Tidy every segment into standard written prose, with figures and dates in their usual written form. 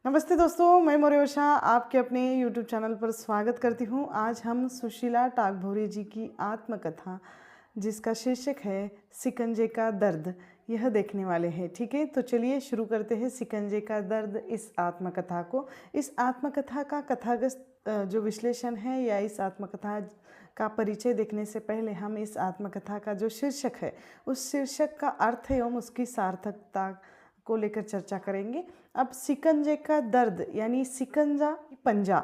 नमस्ते दोस्तों, मैं मोरेवशा आपके अपने YouTube चैनल पर स्वागत करती हूँ। आज हम सुशीला टागभोरी जी की आत्मकथा जिसका शीर्षक है शिकंजे का दर्द, यह देखने वाले हैं। ठीक है, तो चलिए शुरू करते हैं शिकंजे का दर्द इस आत्मकथा को। इस आत्मकथा का कथागत जो विश्लेषण है या इस आत्मकथा का परिचय देखने से पहले हम इस आत्मकथा का जो शीर्षक है उस शीर्षक का अर्थ एवं उसकी सार्थकता को लेकर चर्चा करेंगे। अब शिकंजे का दर्द यानी शिकंजा पंजा,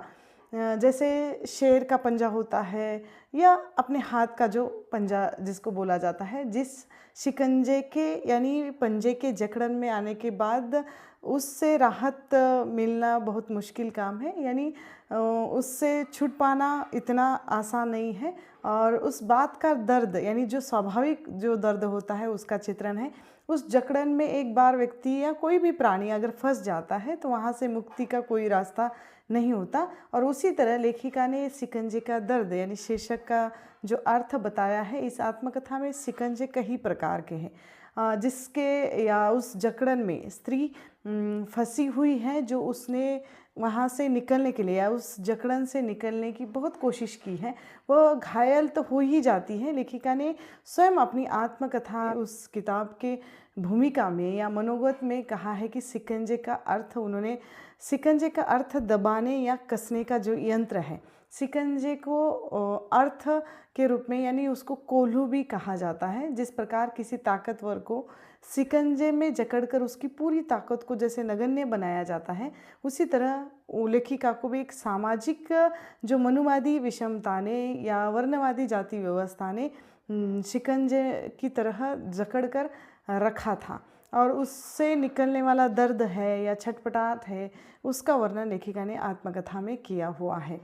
जैसे शेर का पंजा होता है या अपने हाथ का जो पंजा जिसको बोला जाता है, जिस शिकंजे के यानी पंजे के जकड़न में आने के बाद उससे राहत मिलना बहुत मुश्किल काम है, यानी उससे छूट पाना इतना आसान नहीं है। और उस बात का दर्द यानी जो स्वाभाविक जो दर्द होता है उसका चित्रण है। उस जकड़न में एक बार व्यक्ति या कोई भी प्राणी अगर फंस जाता है तो वहाँ से मुक्ति का कोई रास्ता नहीं होता। और उसी तरह लेखिका ने शिकंजे का दर्द यानी शीर्षक का जो अर्थ बताया है, इस आत्मकथा में शिकंजे कई प्रकार के हैं जिसके या उस जकड़न में स्त्री फंसी हुई है, जो उसने वहाँ से निकलने के लिए या उस जकड़न से निकलने की बहुत कोशिश की है। वो घायल तो हो ही जाती है। लेखिका ने स्वयं अपनी आत्मकथा उस किताब के भूमिका में या मनोगत में कहा है कि शिकंजे का अर्थ उन्होंने शिकंजे का अर्थ दबाने या कसने का जो यंत्र है, शिकंजे को अर्थ के रूप में यानी उसको कोल्हू भी कहा जाता है। जिस प्रकार किसी ताकतवर को शिकंजे में जकड़कर उसकी पूरी ताकत को जैसे नगण्य बनाया जाता है, उसी तरह लेखिका को भी एक सामाजिक जो मनुवादी विषमता ने या वर्णवादी जाति व्यवस्था ने शिकंजे की तरह जकड़कर रखा था और उससे निकलने वाला दर्द है या छटपटाहट है, उसका वर्णन लेखिका ने आत्मकथा में किया हुआ है।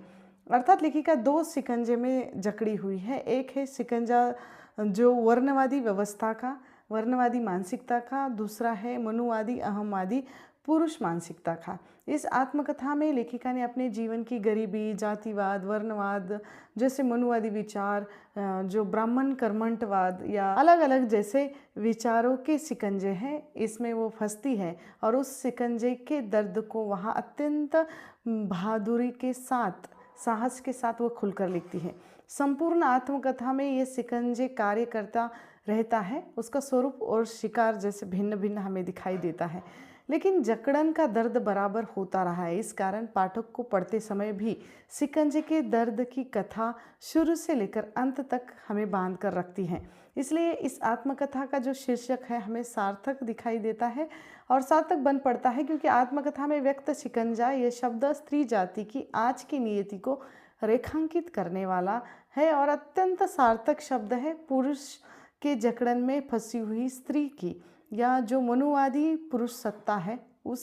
अर्थात लेखिका दो शिकंजे में जकड़ी हुई है। एक है शिकंजा जो वर्णवादी व्यवस्था का, वर्णवादी मानसिकता का, दूसरा है मनुवादी अहमवादी पुरुष मानसिकता का। इस आत्मकथा में लेखिका ने अपने जीवन की गरीबी, जातिवाद, वर्णवाद जैसे मनुवादी विचार, जो ब्राह्मण कर्मठवाद या अलग अलग जैसे विचारों के शिकंजे हैं, इसमें वो फंसती है और उस शिकंजे के दर्द को वहाँ अत्यंत बहादुरी के साथ, साहस के साथ वो खुलकर लिखती है। संपूर्ण आत्मकथा में ये शिकंजे कार्य करता रहता है, उसका स्वरूप और शिकार जैसे भिन्न भिन्न हमें दिखाई देता है, लेकिन जकड़न का दर्द बराबर होता रहा है। इस कारण पाठक को पढ़ते समय भी शिकंजे के दर्द की कथा शुरू से लेकर अंत तक हमें बांध कर रखती है। इसलिए इस आत्मकथा का जो शीर्षक है हमें सार्थक दिखाई देता है और सार्थक बन पड़ता है, क्योंकि आत्मकथा में व्यक्त शिकंजा ये शब्द स्त्री जाति की आज की नियति को रेखांकित करने वाला है और अत्यंत सार्थक शब्द है पुरुष के जकड़न में फंसी हुई स्त्री की या जो मनुवादी पुरुष सत्ता है, उस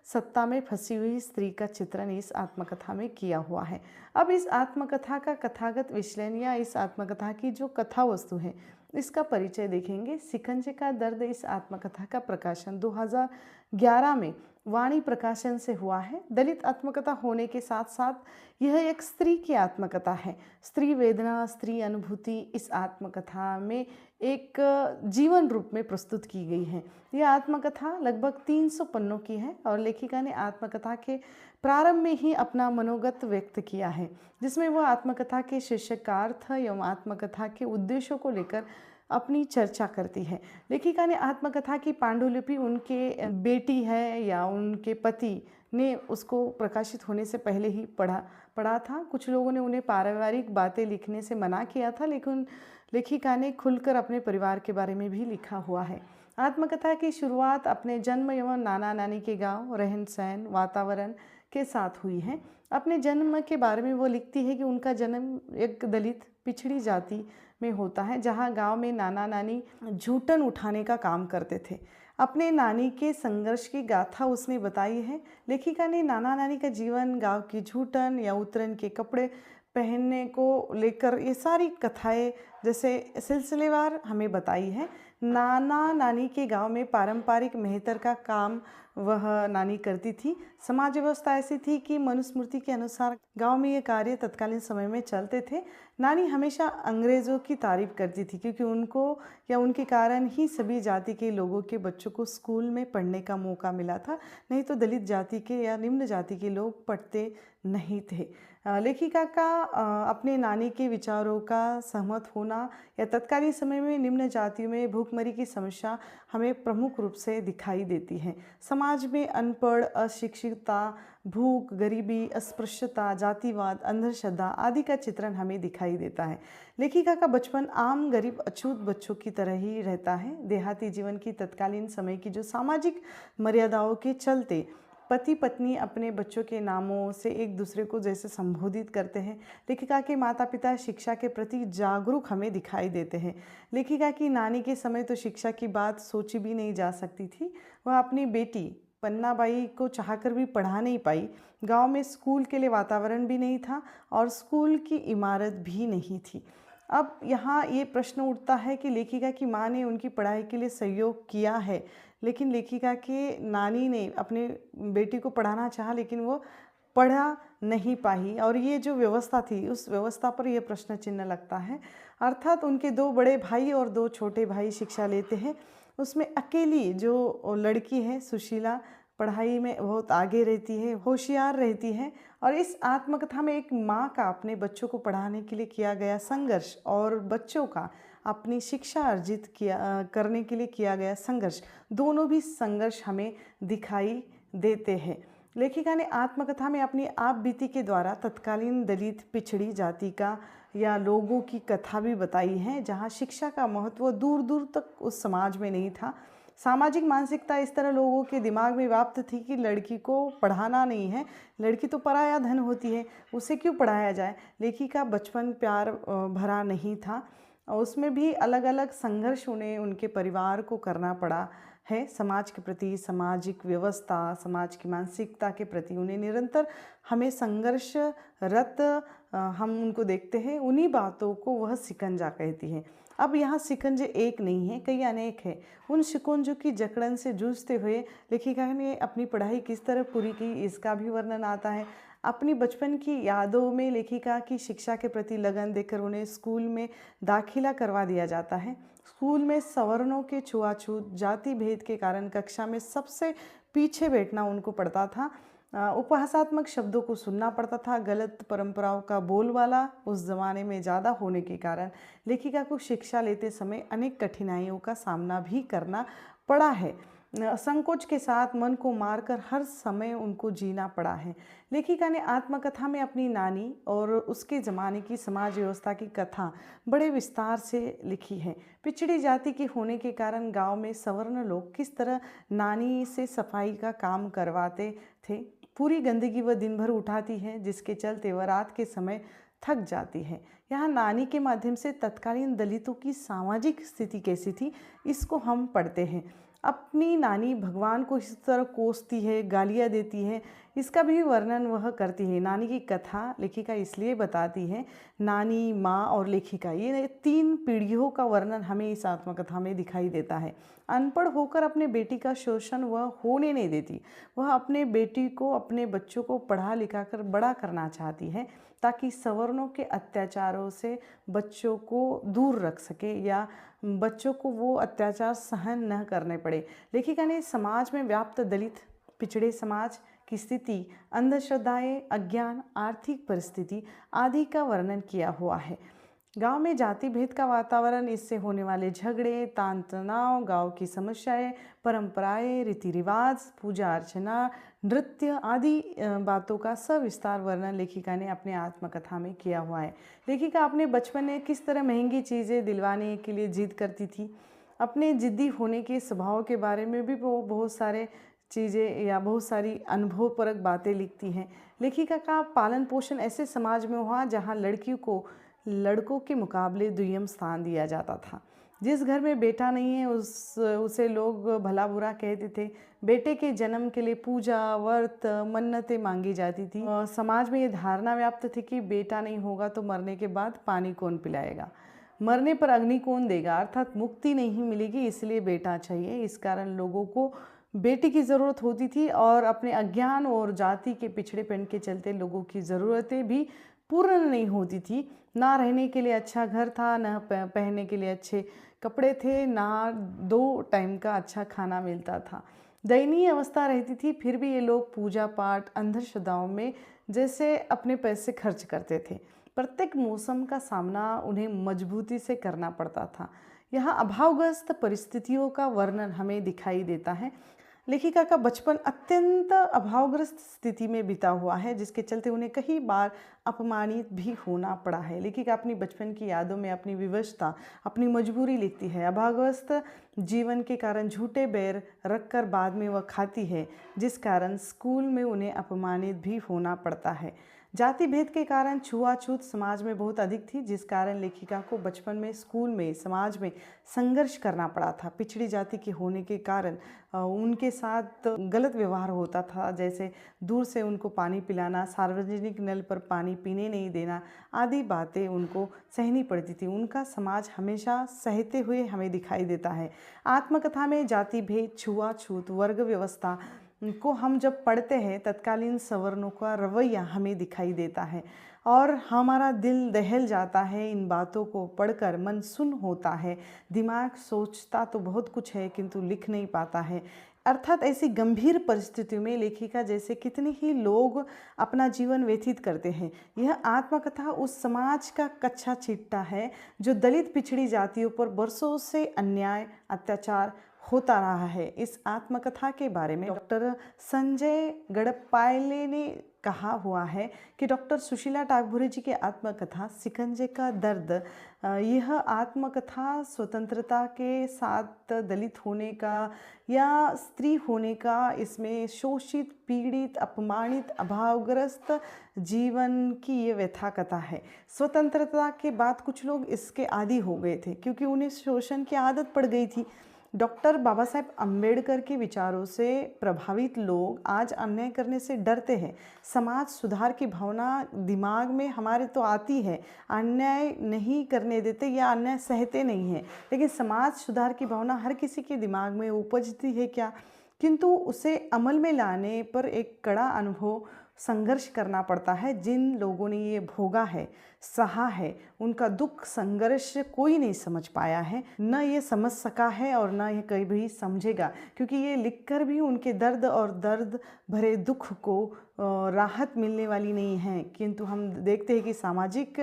सत्ता में फंसी हुई स्त्री का चित्रण इस आत्मकथा में किया हुआ है। अब इस आत्मकथा का कथागत विश्लेषण या इस आत्मकथा की जो कथा वस्तु है इसका परिचय देखेंगे। शिकंजे का दर्द इस आत्मकथा का प्रकाशन 2011 में वाणी प्रकाशन से हुआ है। दलित आत्मकथा होने के साथ साथ यह एक स्त्री की आत्मकथा है। स्त्री वेदना, स्त्री अनुभूति इस आत्मकथा में एक जीवन रूप में प्रस्तुत की गई है। यह आत्मकथा लगभग 300 पन्नों की है और लेखिका ने आत्मकथा के प्रारंभ में ही अपना मनोगत व्यक्त किया है, जिसमें वह आत्मकथा के शीर्षक का अर्थ एवं आत्मकथा के उद्देश्यों को लेकर अपनी चर्चा करती है। लेखिका ने आत्मकथा की पांडुलिपि उनके बेटी है या उनके पति ने उसको प्रकाशित होने से पहले ही पढ़ा था। कुछ लोगों ने उन्हें पारिवारिक बातें लिखने से मना किया था, लेकिन लेखिका ने खुलकर अपने परिवार के बारे में भी लिखा हुआ है। आत्मकथा की शुरुआत अपने जन्म एवं नाना नानी के गांव, रहन सहन, वातावरण के साथ हुई है। अपने जन्म के बारे में वो लिखती है कि उनका जन्म एक दलित पिछड़ी जाति में होता है, जहाँ गांव में नाना नानी जूठन उठाने का काम करते थे। अपने नानी के संघर्ष की गाथा उसने बताई है। लेखिका ने नाना नानी का जीवन, गांव की जूठन या उतरन के कपड़े पहनने को लेकर ये सारी कथाएं जैसे सिलसिलेवार हमें बताई है। नाना नानी के गांव में पारंपरिक मेहतर का काम वह नानी करती थी। समाज व्यवस्था ऐसी थी कि मनुस्मृति के अनुसार गांव में ये कार्य तत्कालीन समय में चलते थे। नानी हमेशा अंग्रेज़ों की तारीफ करती थी क्योंकि उनको या उनके कारण ही सभी जाति के लोगों के बच्चों को स्कूल में पढ़ने का मौका मिला था, नहीं तो दलित जाति के या निम्न जाति के लोग पढ़ते नहीं थे। लेखिका का अपने नानी के विचारों का सहमत होना या तत्कालीन समय में निम्न जातियों में भूखमरी की समस्या हमें प्रमुख रूप से दिखाई देती है। समाज में अनपढ़, अशिक्षितता, भूख, गरीबी, अस्पृश्यता, जातिवाद, अंधश्रद्धा आदि का चित्रण हमें दिखाई देता है। लेखिका का बचपन आम गरीब अछूत बच्चों की तरह ही रहता है। देहाती जीवन की तत्कालीन समय की जो सामाजिक मर्यादाओं के चलते पति पत्नी अपने बच्चों के नामों से एक दूसरे को जैसे संबोधित करते हैं, लेखिका के माता पिता शिक्षा के प्रति जागरूक हमें दिखाई देते हैं। लेखिका की नानी के समय तो शिक्षा की बात सोची भी नहीं जा सकती थी। वह अपनी बेटी पन्नाबाई को चाहकर भी पढ़ा नहीं पाई। गांव में स्कूल के लिए वातावरण भी नहीं था और स्कूल की इमारत भी नहीं थी। अब यहाँ ये प्रश्न उठता है कि लेखिका की माँ ने उनकी पढ़ाई के लिए सहयोग किया है, लेकिन लेखिका के नानी ने अपने बेटी को पढ़ाना चाहा लेकिन वो पढ़ा नहीं पाई और ये जो व्यवस्था थी उस व्यवस्था पर यह प्रश्न चिन्ह लगता है। अर्थात उनके 2 बड़े भाई और 2 छोटे भाई शिक्षा लेते हैं, उसमें अकेली जो लड़की है सुशीला पढ़ाई में बहुत आगे रहती है, होशियार रहती है। और इस आत्मकथा में एक माँ का अपने बच्चों को पढ़ाने के लिए किया गया संघर्ष और बच्चों का अपनी शिक्षा अर्जित करने के लिए किया गया संघर्ष, दोनों भी संघर्ष हमें दिखाई देते हैं। लेखिका ने आत्मकथा में अपनी आप बीती के द्वारा तत्कालीन दलित पिछड़ी जाति का या लोगों की कथा भी बताई है, जहाँ शिक्षा का महत्व दूर दूर तक उस समाज में नहीं था। सामाजिक मानसिकता इस तरह लोगों के दिमाग में व्याप्त थी कि लड़की को पढ़ाना नहीं है, लड़की तो पराया धन होती है, उसे क्यों पढ़ाया जाए। लेखिका बचपन प्यार भरा नहीं था और उसमें भी अलग अलग संघर्ष उन्हें उनके परिवार को करना पड़ा है। समाज के प्रति, सामाजिक व्यवस्था, समाज की मानसिकता के प्रति उन्हें निरंतर हमें संघर्षरत हम उनको देखते हैं। उन्हीं बातों को वह शिकंजा कहती है। अब यहाँ शिकंजे एक नहीं है, कई अनेक है। उन शिकंजों की जकड़न से जूझते हुए लेखिका ने अपनी पढ़ाई किस तरह पूरी की इसका भी वर्णन आता है। अपनी बचपन की यादों में लेखिका की शिक्षा के प्रति लगन देखकर उन्हें स्कूल में दाखिला करवा दिया जाता है। स्कूल में सवर्णों के छुआछूत, जाति भेद के कारण कक्षा में सबसे पीछे बैठना उनको पड़ता था। उपहासात्मक शब्दों को सुनना पड़ता था। गलत परंपराओं का बोलबाला उस ज़माने में ज़्यादा होने के कारण लेखिका को शिक्षा लेते समय अनेक कठिनाइयों का सामना भी करना पड़ा है। संकोच के साथ मन को मारकर हर समय उनको जीना पड़ा है। लेखिका ने आत्मकथा में अपनी नानी और उसके ज़माने की समाज व्यवस्था की कथा बड़े विस्तार से लिखी है। पिछड़ी जाति के होने के कारण गांव में सवर्ण लोग किस तरह नानी से सफाई का काम करवाते थे। पूरी गंदगी वह दिन भर उठाती है, जिसके चलते वह रात के समय थक जाती है। यहाँ नानी के माध्यम से तत्कालीन दलितों की सामाजिक स्थिति कैसी थी इसको हम पढ़ते हैं। अपनी नानी भगवान को इस तरह कोसती है, गालियाँ देती है, इसका भी वर्णन वह करती है। नानी की कथा लेखिका इसलिए बताती है, नानी, माँ और लेखिका ये 3 पीढ़ियों का वर्णन हमें इस आत्मकथा में दिखाई देता है। अनपढ़ होकर अपने बेटी का शोषण वह होने नहीं देती। वह अपने बेटी को, अपने बच्चों को पढ़ा लिखा कर बड़ा करना चाहती है ताकि सवर्णों के अत्याचारों से बच्चों को दूर रख सके या बच्चों को वो अत्याचार सहन न करने पड़े। लेखिका ने समाज में व्याप्त दलित पिछड़े समाज की स्थिति, अंधश्रद्धाएं, अज्ञान, आर्थिक परिस्थिति आदि का वर्णन किया हुआ है। गांव में जाति भेद का वातावरण, इससे होने वाले झगड़े, तान तनाव, गांव की समस्याएं, परंपराएं, रीति रिवाज, पूजा अर्चना, नृत्य आदि बातों का सविस्तार वर्णन लेखिका ने अपने आत्मकथा में किया हुआ है। लेखिका अपने बचपन में किस तरह महंगी चीज़ें दिलवाने के लिए जिद करती थी, अपने जिद्दी होने के स्वभाव के बारे में भी वो बहुत सारे चीज़ें या बहुत सारी अनुभवपरक बातें लिखती हैं। लेखिका का पालन पोषण ऐसे समाज में हुआ जहाँ लड़कियों को लड़कों के मुकाबले दुय्यम स्थान दिया जाता था। जिस घर में बेटा नहीं है उसे लोग भला बुरा कहते थे। बेटे के जन्म के लिए पूजा, व्रत, मन्नतें मांगी जाती थी। समाज में ये धारणा व्याप्त थी कि बेटा नहीं होगा तो मरने के बाद पानी कौन पिलाएगा, मरने पर अग्नि कौन देगा, अर्थात मुक्ति नहीं मिलेगी, इसलिए बेटा चाहिए। इस कारण लोगों को बेटी की ज़रूरत होती थी और अपने अज्ञान और जाति के पिछड़ेपन के चलते लोगों की ज़रूरतें भी पूर्ण नहीं होती थी। ना रहने के लिए अच्छा घर था, ना पहनने के लिए अच्छे कपड़े थे, ना 2 टाइम का अच्छा खाना मिलता था। दयनीय अवस्था रहती थी, फिर भी ये लोग पूजा पाठ, अंधश्रद्धाओं में जैसे अपने पैसे खर्च करते थे। प्रत्येक मौसम का सामना उन्हें मजबूती से करना पड़ता था। यहाँ अभावग्रस्त परिस्थितियों का वर्णन हमें दिखाई देता है। लेखिका का बचपन अत्यंत अभावग्रस्त स्थिति में बीता हुआ है, जिसके चलते उन्हें कई बार अपमानित भी होना पड़ा है। लेखिका अपनी बचपन की यादों में अपनी विवशता, अपनी मजबूरी लिखती है। अभावग्रस्त जीवन के कारण झूठे बैर रखकर बाद में वह खाती है, जिस कारण स्कूल में उन्हें अपमानित भी होना पड़ता है। जाति भेद के कारण छुआछूत समाज में बहुत अधिक थी, जिस कारण लेखिका को बचपन में स्कूल में समाज में संघर्ष करना पड़ा था। पिछड़ी जाति के होने के कारण उनके साथ गलत व्यवहार होता था, जैसे दूर से उनको पानी पिलाना, सार्वजनिक नल पर पानी पीने नहीं देना आदि बातें उनको सहनी पड़ती थी। उनका समाज हमेशा सहते हुए हमें दिखाई देता है। आत्मकथा में जाति भेद, छुआछूत, वर्ग व्यवस्था को हम जब पढ़ते हैं, तत्कालीन सवर्णों का रवैया हमें दिखाई देता है और हमारा दिल दहल जाता है। इन बातों को पढ़कर मन सुन्न होता है, दिमाग सोचता तो बहुत कुछ है किंतु लिख नहीं पाता है। अर्थात ऐसी गंभीर परिस्थितियों में लेखिका जैसे कितने ही लोग अपना जीवन व्यतीत करते हैं। यह आत्मकथा उस समाज का कच्चा चिट्ठा है जो दलित पिछड़ी जातियों पर बरसों से अन्याय अत्याचार होता रहा है। इस आत्मकथा के बारे में डॉक्टर संजय गड़पायले ने कहा हुआ है कि डॉक्टर सुशीला टागभोरे जी की आत्मकथा शिकंजे का दर्द, यह आत्मकथा स्वतंत्रता के साथ दलित होने का या स्त्री होने का, इसमें शोषित, पीड़ित, अपमानित, अभावग्रस्त जीवन की ये व्यथा कथा है। स्वतंत्रता के बाद कुछ लोग इसके आदी हो गए थे क्योंकि उन्हें शोषण की आदत पड़ गई थी। डॉक्टर बाबा साहेब अम्बेडकर के विचारों से प्रभावित लोग आज अन्याय करने से डरते हैं। समाज सुधार की भावना दिमाग में हमारे तो आती है, अन्याय नहीं करने देते या अन्याय सहते नहीं हैं, लेकिन समाज सुधार की भावना हर किसी के दिमाग में उपजती है क्या? किंतु उसे अमल में लाने पर एक कड़ा अनुभव, संघर्ष करना पड़ता है। जिन लोगों ने ये भोगा है, सहा है, उनका दुख संघर्ष कोई नहीं समझ पाया है, न ये समझ सका है और न ये कभी भी समझेगा, क्योंकि ये लिखकर भी उनके दर्द और दर्द भरे दुख को राहत मिलने वाली नहीं है। किंतु हम देखते हैं कि सामाजिक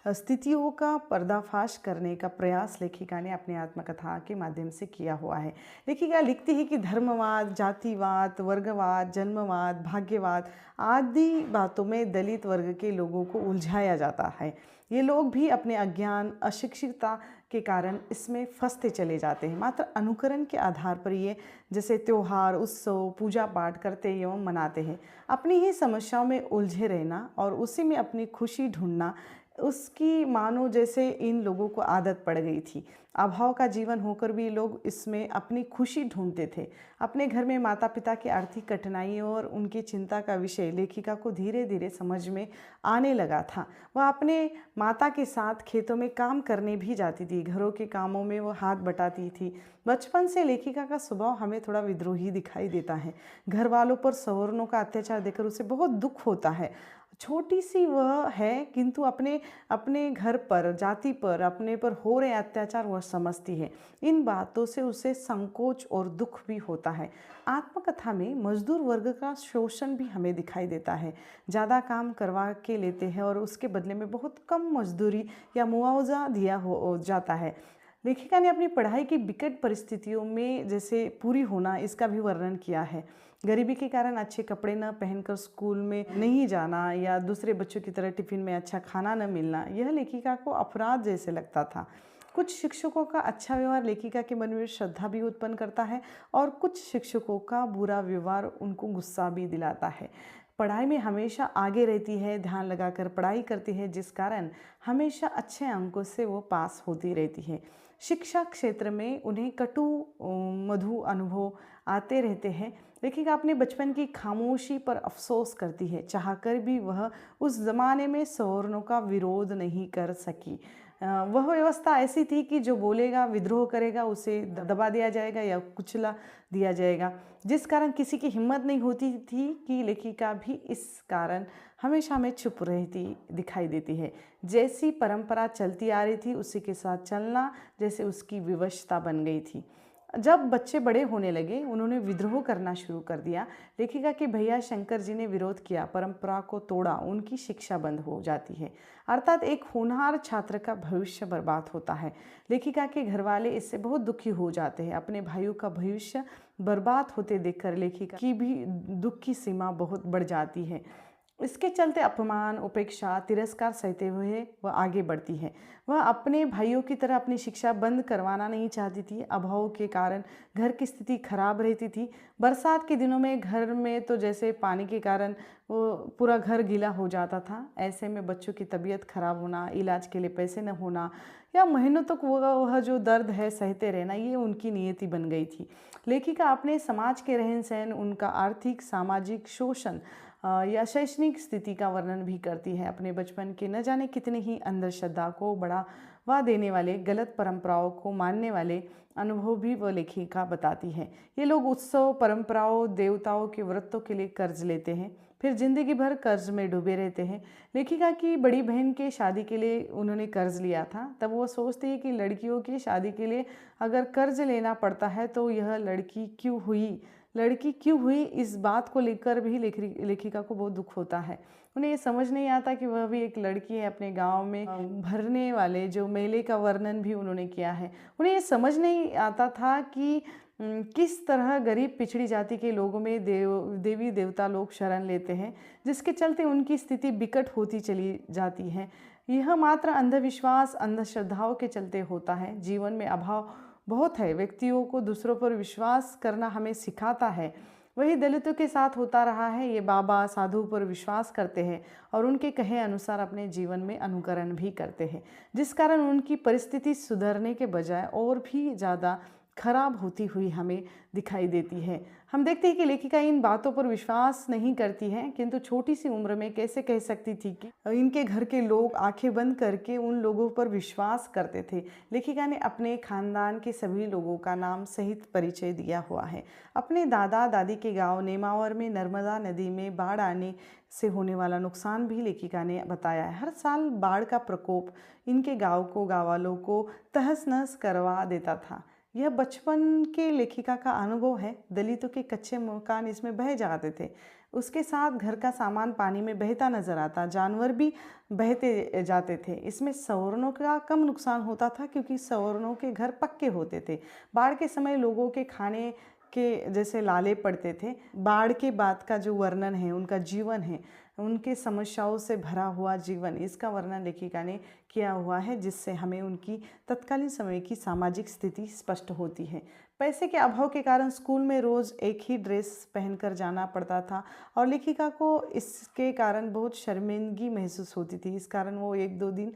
स्थितियों का पर्दाफाश करने का प्रयास लेखिका ने अपनी आत्मकथा के माध्यम से किया हुआ है। लेखिका लिखती है कि धर्मवाद, जातिवाद, वर्गवाद, जन्मवाद, भाग्यवाद आदि बातों में दलित वर्ग के लोगों को उलझाया जाता है। ये लोग भी अपने अज्ञान, अशिक्षितता के कारण इसमें फंसते चले जाते हैं। मात्र अनुकरण के आधार पर ये जैसे त्यौहार, उत्सव, पूजा पाठ करते एवं मनाते हैं। अपनी ही समस्याओं में उलझे रहना और उसी में अपनी खुशी ढूंढना, उसकी मानो जैसे इन लोगों को आदत पड़ गई थी। अभाव का जीवन होकर भी लोग इसमें अपनी खुशी ढूंढते थे। अपने घर में माता पिता की आर्थिक कठिनाइयों और उनकी चिंता का विषय लेखिका को धीरे धीरे समझ में आने लगा था। वह अपने माता के साथ खेतों में काम करने भी जाती थी, घरों के कामों में वह हाथ बटाती थी। बचपन से लेखिका का स्वभाव हमें थोड़ा विद्रोही दिखाई देता है। घर वालों पर सवर्णों का अत्याचार देखकर उसे बहुत दुख होता है। छोटी सी वह है किंतु अपने घर पर, जाति पर, अपने पर हो रहे अत्याचार वह समझती है। इन बातों से उसे संकोच और दुख भी होता है। आत्मकथा में मजदूर वर्ग का शोषण भी हमें दिखाई देता है। ज़्यादा काम करवा के लेते हैं और उसके बदले में बहुत कम मजदूरी या मुआवजा दिया हो जाता है। लेखिका ने अपनी पढ़ाई की विकट परिस्थितियों में जैसे पूरी होना, इसका भी वर्णन किया है। गरीबी के कारण अच्छे कपड़े न पहनकर स्कूल में नहीं जाना या दूसरे बच्चों की तरह टिफ़िन में अच्छा खाना न मिलना, यह लेखिका को अपराध जैसे लगता था। कुछ शिक्षकों का अच्छा व्यवहार लेखिका के मन में श्रद्धा भी उत्पन्न करता है और कुछ शिक्षकों का बुरा व्यवहार उनको गुस्सा भी दिलाता है। पढ़ाई में हमेशा आगे रहती है, ध्यान लगाकर पढ़ाई करती है, जिस कारण हमेशा अच्छे अंकों से वो पास होती रहती है। शिक्षा क्षेत्र में उन्हें कटु मधु अनुभव आते रहते हैं। लेखिका अपने बचपन की खामोशी पर अफसोस करती है, चाहकर भी वह उस ज़माने में सवर्णों का विरोध नहीं कर सकी। वह व्यवस्था ऐसी थी कि जो बोलेगा, विद्रोह करेगा, उसे दबा दिया जाएगा या कुचला दिया जाएगा, जिस कारण किसी की हिम्मत नहीं होती थी कि लेखिका भी इस कारण हमेशा में चुप रहती दिखाई देती है। जैसी परंपरा चलती आ रही थी उसी के साथ चलना जैसे उसकी विवशता बन गई थी। जब बच्चे बड़े होने लगे उन्होंने विद्रोह करना शुरू कर दिया। लेखिका के भैया शंकर जी ने विरोध किया, परंपरा को तोड़ा, उनकी शिक्षा बंद हो जाती है, अर्थात एक होनहार छात्र का भविष्य बर्बाद होता है। लेखिका के घरवाले इससे बहुत दुखी हो जाते हैं। अपने भाइयों का भविष्य बर्बाद होते देखकर लेखिका की भी दुख की सीमा बहुत बढ़ जाती है। इसके चलते अपमान, उपेक्षा, तिरस्कार सहते हुए वह आगे बढ़ती है। वह अपने भाइयों की तरह अपनी शिक्षा बंद करवाना नहीं चाहती थी। अभाव के कारण घर की स्थिति खराब रहती थी। बरसात के दिनों में घर में तो जैसे पानी के कारण वो पूरा घर गीला हो जाता था। ऐसे में बच्चों की तबीयत खराब होना, इलाज के लिए पैसे न होना या महीनों तक वह जो दर्द है सहते रहना, ये उनकी नियति बन गई थी। लेखिका अपने समाज के रहन सहन, उनका आर्थिक सामाजिक शोषण या शैक्षणिक स्थिति का वर्णन भी करती है। अपने बचपन के न जाने कितने ही अंधश्रद्धा को बढ़ावा देने वाले, गलत परंपराओं को मानने वाले अनुभव भी वह लेखिका बताती है। ये लोग उत्सव, परंपराओं, देवताओं के व्रतों के लिए कर्ज लेते हैं, फिर जिंदगी भर कर्ज में डूबे रहते हैं। लेखिका की बड़ी बहन के शादी के लिए उन्होंने कर्ज लिया था। तब वो सोचती है कि लड़कियों की शादी के लिए अगर कर्ज लेना पड़ता है तो यह लड़की क्यों हुई, इस बात को लेकर भी लेखिका को बहुत दुख होता है। उन्हें ये समझ नहीं आता कि वह भी एक लड़की है। अपने गांव में भरने वाले जो मेले का वर्णन भी उन्होंने किया है। उन्हें ये समझ नहीं आता था कि किस तरह गरीब पिछड़ी जाति के लोगों में देवी देवता लोग शरण लेते हैं, जिसके चलते उनकी स्थिति बिकट होती चली जाती है। यह मात्र अंधविश्वास, अंधश्रद्धाओं के चलते होता है। जीवन में अभाव बहुत है, व्यक्तियों को दूसरों पर विश्वास करना हमें सिखाता है। वही दलितों के साथ होता रहा है। ये बाबा साधु पर विश्वास करते हैं और उनके कहे अनुसार अपने जीवन में अनुकरण भी करते हैं, जिस कारण उनकी परिस्थिति सुधरने के बजाय और भी ज़्यादा खराब होती हुई हमें दिखाई देती है। हम देखते हैं कि लेखिका इन बातों पर विश्वास नहीं करती है, किंतु छोटी सी उम्र में कैसे कह सकती थी कि इनके घर के लोग आंखें बंद करके उन लोगों पर विश्वास करते थे। लेखिका ने अपने खानदान के सभी लोगों का नाम सहित परिचय दिया हुआ है। अपने दादा दादी के गांव नेमावर में नर्मदा नदी में बाढ़ आने से होने वाला नुकसान भी लेखिका ने बताया है। हर साल बाढ़ का प्रकोप इनके गाँव वालों को तहस नहस करवा देता था। यह बचपन के लेखिका का अनुभव है। दलितों के कच्चे मकान इसमें बह जाते थे। उसके साथ घर का सामान पानी में बहता नजर आता, जानवर भी बहते जाते थे। इसमें सवर्णों का कम नुकसान होता था क्योंकि सवर्णों के घर पक्के होते थे। बाढ़ के समय लोगों के खाने के जैसे लाले पड़ते थे। बाढ़ के बाद का जो वर्णन है, उनका जीवन है, उनके समस्याओं से भरा हुआ जीवन, इसका वर्णन लेखिका ने किया हुआ है, जिससे हमें उनकी तत्कालीन समय की सामाजिक स्थिति स्पष्ट होती है। पैसे के अभाव के कारण स्कूल में रोज़ एक ही ड्रेस पहनकर जाना पड़ता था और लेखिका को इसके कारण बहुत शर्मिंदगी महसूस होती थी। इस कारण वो 1-2 दिन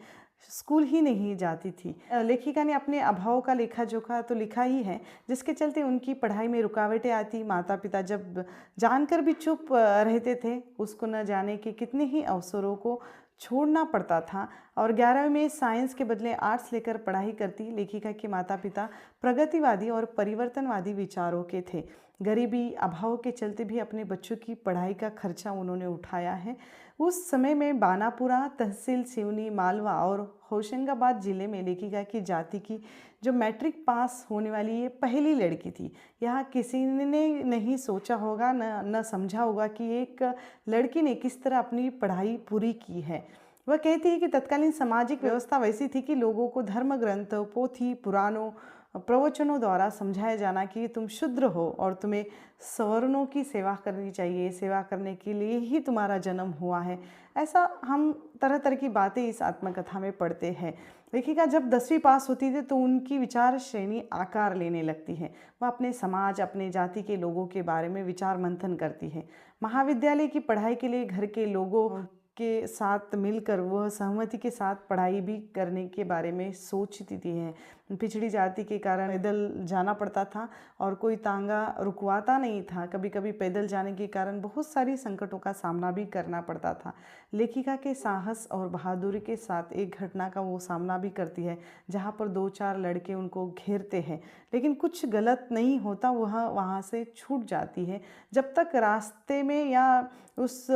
स्कूल ही नहीं जाती थी। लेखिका ने अपने अभाव का लेखा जोखा तो लिखा ही है, जिसके चलते उनकी पढ़ाई में रुकावटें आती। माता पिता जब जानकर भी चुप रहते थे, उसको न जाने के कितने ही अवसरों को छोड़ना पड़ता था और 11वीं में साइंस के बदले आर्ट्स लेकर पढ़ाई करती। लेखिका के माता पिता प्रगतिवादी और परिवर्तनवादी विचारों के थे। गरीबी, अभाव के चलते भी अपने बच्चों की पढ़ाई का खर्चा उन्होंने उठाया है। उस समय में बानापुरा तहसील सिवनी, मालवा और होशंगाबाद जिले में लेखिका की जाति की जो मैट्रिक पास होने वाली ये पहली लड़की थी। यहाँ किसी ने नहीं सोचा होगा, न समझा होगा कि एक लड़की ने किस तरह अपनी पढ़ाई पूरी की है। वह कहती है कि तत्कालीन सामाजिक व्यवस्था वैसी थी कि लोगों को धर्म ग्रंथों, पोथी पुराणों, प्रवचनों द्वारा समझाया जाना कि तुम शूद्र हो और तुम्हें सवर्णों की सेवा करनी चाहिए, सेवा करने के लिए ही तुम्हारा जन्म हुआ है। ऐसा हम तरह तरह की बातें इस आत्मकथा में पढ़ते हैं। लेखिका जब 10वीं पास होती थी तो उनकी विचार श्रेणी आकार लेने लगती है। वह अपने समाज, अपने जाति के लोगों के बारे में विचार मंथन करती है। महाविद्यालय की पढ़ाई के लिए घर के लोगों के साथ मिलकर वह सहमति के साथ पढ़ाई भी करने के बारे में सोचती है। पिछड़ी जाति के कारण पैदल जाना पड़ता था और कोई तांगा रुकवाता नहीं था। कभी कभी पैदल जाने के कारण बहुत सारी संकटों का सामना भी करना पड़ता था। लेखिका के साहस और बहादुरी के साथ एक घटना का वो सामना भी करती है जहाँ पर 2-4 लड़के उनको घेरते हैं, लेकिन कुछ गलत नहीं होता, वह वहाँ से छूट जाती है। जब तक रास्ते में या उस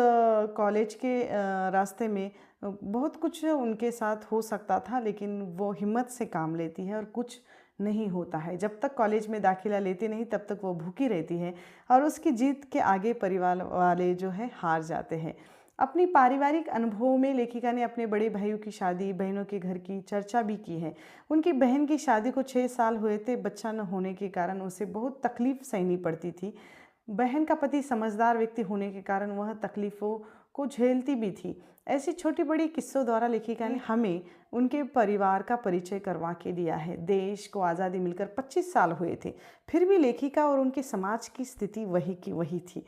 कॉलेज के रास्ते में बहुत कुछ उनके साथ हो सकता था, लेकिन वो हिम्मत से काम लेती है और कुछ नहीं होता है। जब तक कॉलेज में दाखिला लेती नहीं तब तक वो भूखी रहती है और उसकी जीत के आगे परिवार वाले जो है हार जाते हैं। अपनी पारिवारिक अनुभवों में लेखिका ने अपने बड़े भाइयों की शादी, बहनों के घर की चर्चा भी की है। उनकी बहन की शादी को 6 साल हुए थे। बच्चा न होने के कारण उसे बहुत तकलीफ सहनी पड़ती थी। बहन का पति समझदार व्यक्ति होने के कारण वह तकलीफ़ों को झेलती भी थी। ऐसी छोटी बड़ी किस्सों द्वारा लेखिका ने हमें उनके परिवार का परिचय करवा के दिया है। देश को आज़ादी मिलकर 25 साल हुए थे, फिर भी लेखिका और उनके समाज की स्थिति वही की वही थी।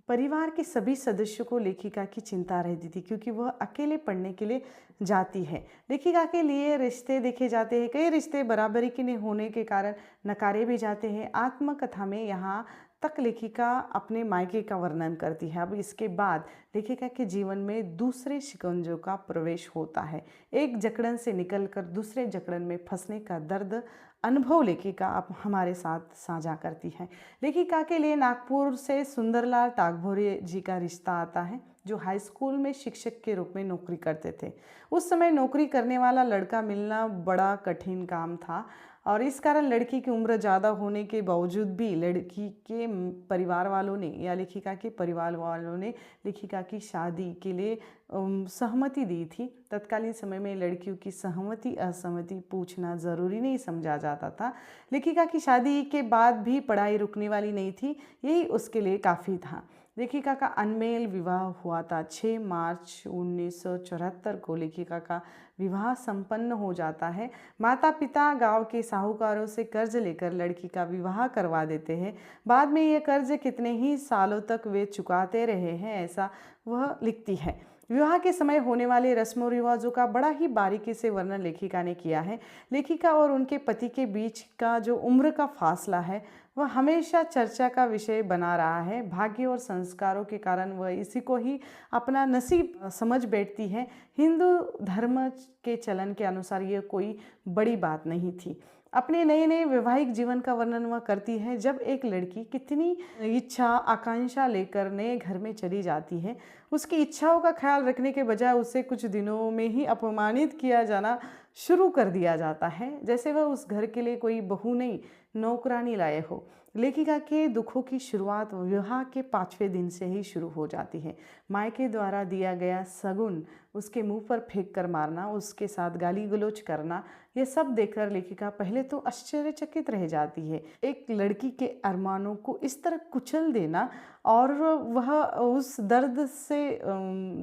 परिवार के सभी सदस्यों को लेखिका की चिंता रहती थी क्योंकि वह अकेले पढ़ने के लिए जाती है। लेखिका के लिए रिश्ते देखे जाते हैं, कई रिश्ते बराबरी के नहीं होने के कारण नकारे भी जाते हैं। आत्मकथा में यहाँ तक लेखिका अपने मायके का वर्णन करती है। अब इसके बाद लेखिका के जीवन में दूसरे शिकंजों का प्रवेश होता है। एक जकड़न से निकलकर दूसरे जकड़न में फंसने का दर्द अनुभव लेखिका अब हमारे साथ साझा करती है। लेखिका के लिए नागपुर से सुंदरलाल टागभोरे जी का रिश्ता आता है, जो हाई स्कूल में शिक्षक के रूप में नौकरी करते थे। उस समय नौकरी करने वाला लड़का मिलना बड़ा कठिन काम था और इस कारण लड़की की उम्र ज़्यादा होने के बावजूद भी लड़की के परिवार वालों ने या लेखिका के परिवार वालों ने लेखिका की शादी के लिए सहमति दी थी। तत्कालीन समय में लड़कियों की सहमति असहमति पूछना ज़रूरी नहीं समझा जाता था। लेखिका की शादी के बाद भी पढ़ाई रुकने वाली नहीं थी, यही उसके लिए काफ़ी था। लेखिका का अनमेल विवाह हुआ था। 6 मार्च 1974 को लेखिका का विवाह संपन्न हो जाता है। माता पिता गांव के साहूकारों से कर्ज लेकर लड़की का विवाह करवा देते हैं। बाद में ये कर्ज कितने ही सालों तक वे चुकाते रहे हैं, ऐसा वह लिखती है। विवाह के समय होने वाले रस्मों रिवाजों का बड़ा ही बारीकी से वर्णन लेखिका ने किया है। लेखिका और उनके पति के बीच का जो उम्र का फासला है वह हमेशा चर्चा का विषय बना रहा है। भाग्य और संस्कारों के कारण वह इसी को ही अपना नसीब समझ बैठती है। हिंदू धर्म के चलन के अनुसार यह कोई बड़ी बात नहीं थी। अपने नए नए वैवाहिक जीवन का वर्णन वह करती है। जब एक लड़की कितनी इच्छा आकांक्षा लेकर नए घर में चली जाती है, उसकी इच्छाओं का ख्याल रखने के बजाय उसे कुछ दिनों में ही अपमानित किया जाना शुरू कर दिया जाता है, जैसे वह उस घर के लिए कोई बहू नहीं नौकरानी लाए हो। लेखिका के दुखों की शुरुआत विवाह के 5वें दिन से ही शुरू हो जाती है। मायके द्वारा दिया गया सगुन उसके मुंह पर फेंक कर मारना, उसके साथ गाली गलौज करना, यह सब देखकर लेखिका पहले तो आश्चर्यचकित रह जाती है। एक लड़की के अरमानों को इस तरह कुचल देना और वह उस दर्द से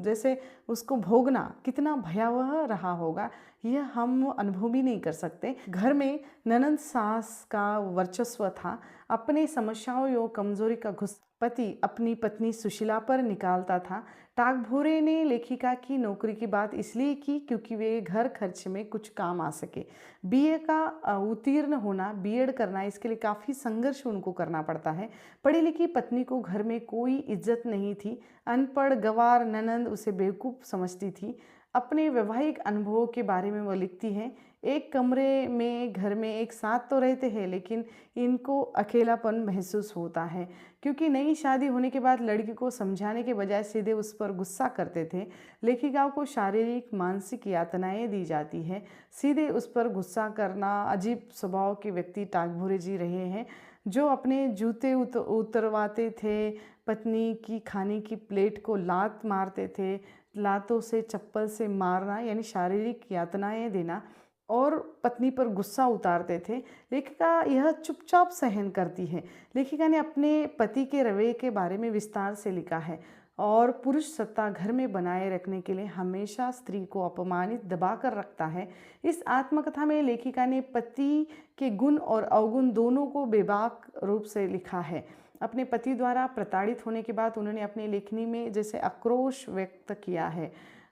जैसे उसको भोगना कितना भयावह रहा होगा, यह हम अनुभव भी नहीं कर सकते। घर में ननंद सास का वर्चस्व था। अपने समस्याओं या कमजोरी का घुस पति अपनी पत्नी सुशीला पर निकालता था। टागभोरे ने लेखिका की नौकरी की बात इसलिए की क्योंकि वे घर खर्च में कुछ काम आ सके। बीए का उत्तीर्ण होना, बीएड करना, इसके लिए काफ़ी संघर्ष उनको करना पड़ता है। पढ़ी लिखी पत्नी को घर में कोई इज्जत नहीं थी। अनपढ़ गंवार ननंद उसे बेवकूफ़ समझती थी। अपने वैवाहिक अनुभवों के बारे में वो लिखती हैं, एक कमरे में घर में एक साथ तो रहते हैं लेकिन इनको अकेलापन महसूस होता है क्योंकि नई शादी होने के बाद लड़की को समझाने के बजाय सीधे उस पर गुस्सा करते थे। लेखिकाओं को शारीरिक मानसिक यातनाएं दी जाती है। सीधे उस पर गुस्सा करना अजीब स्वभाव के व्यक्ति टागभोरे जी रहे हैं, जो अपने जूते उतरवाते थे, पत्नी की खाने की प्लेट को लात मारते थे, लातों से चप्पल से मारना यानी शारीरिक यातनाएं देना और पत्नी पर गुस्सा उतारते थे। लेखिका यह चुपचाप सहन करती है। लेखिका ने अपने पति के रवैये के बारे में विस्तार से लिखा है और पुरुष सत्ता घर में बनाए रखने के लिए हमेशा स्त्री को अपमानित दबा कर रखता है। इस आत्मकथा में लेखिका ने पति के गुण और अवगुण दोनों को बेबाक रूप से लिखा है। अपने पति द्वारा प्रताड़ित होने के बाद उन्होंने अपनी लेखनी में जैसे आक्रोश व्यक्त किया है।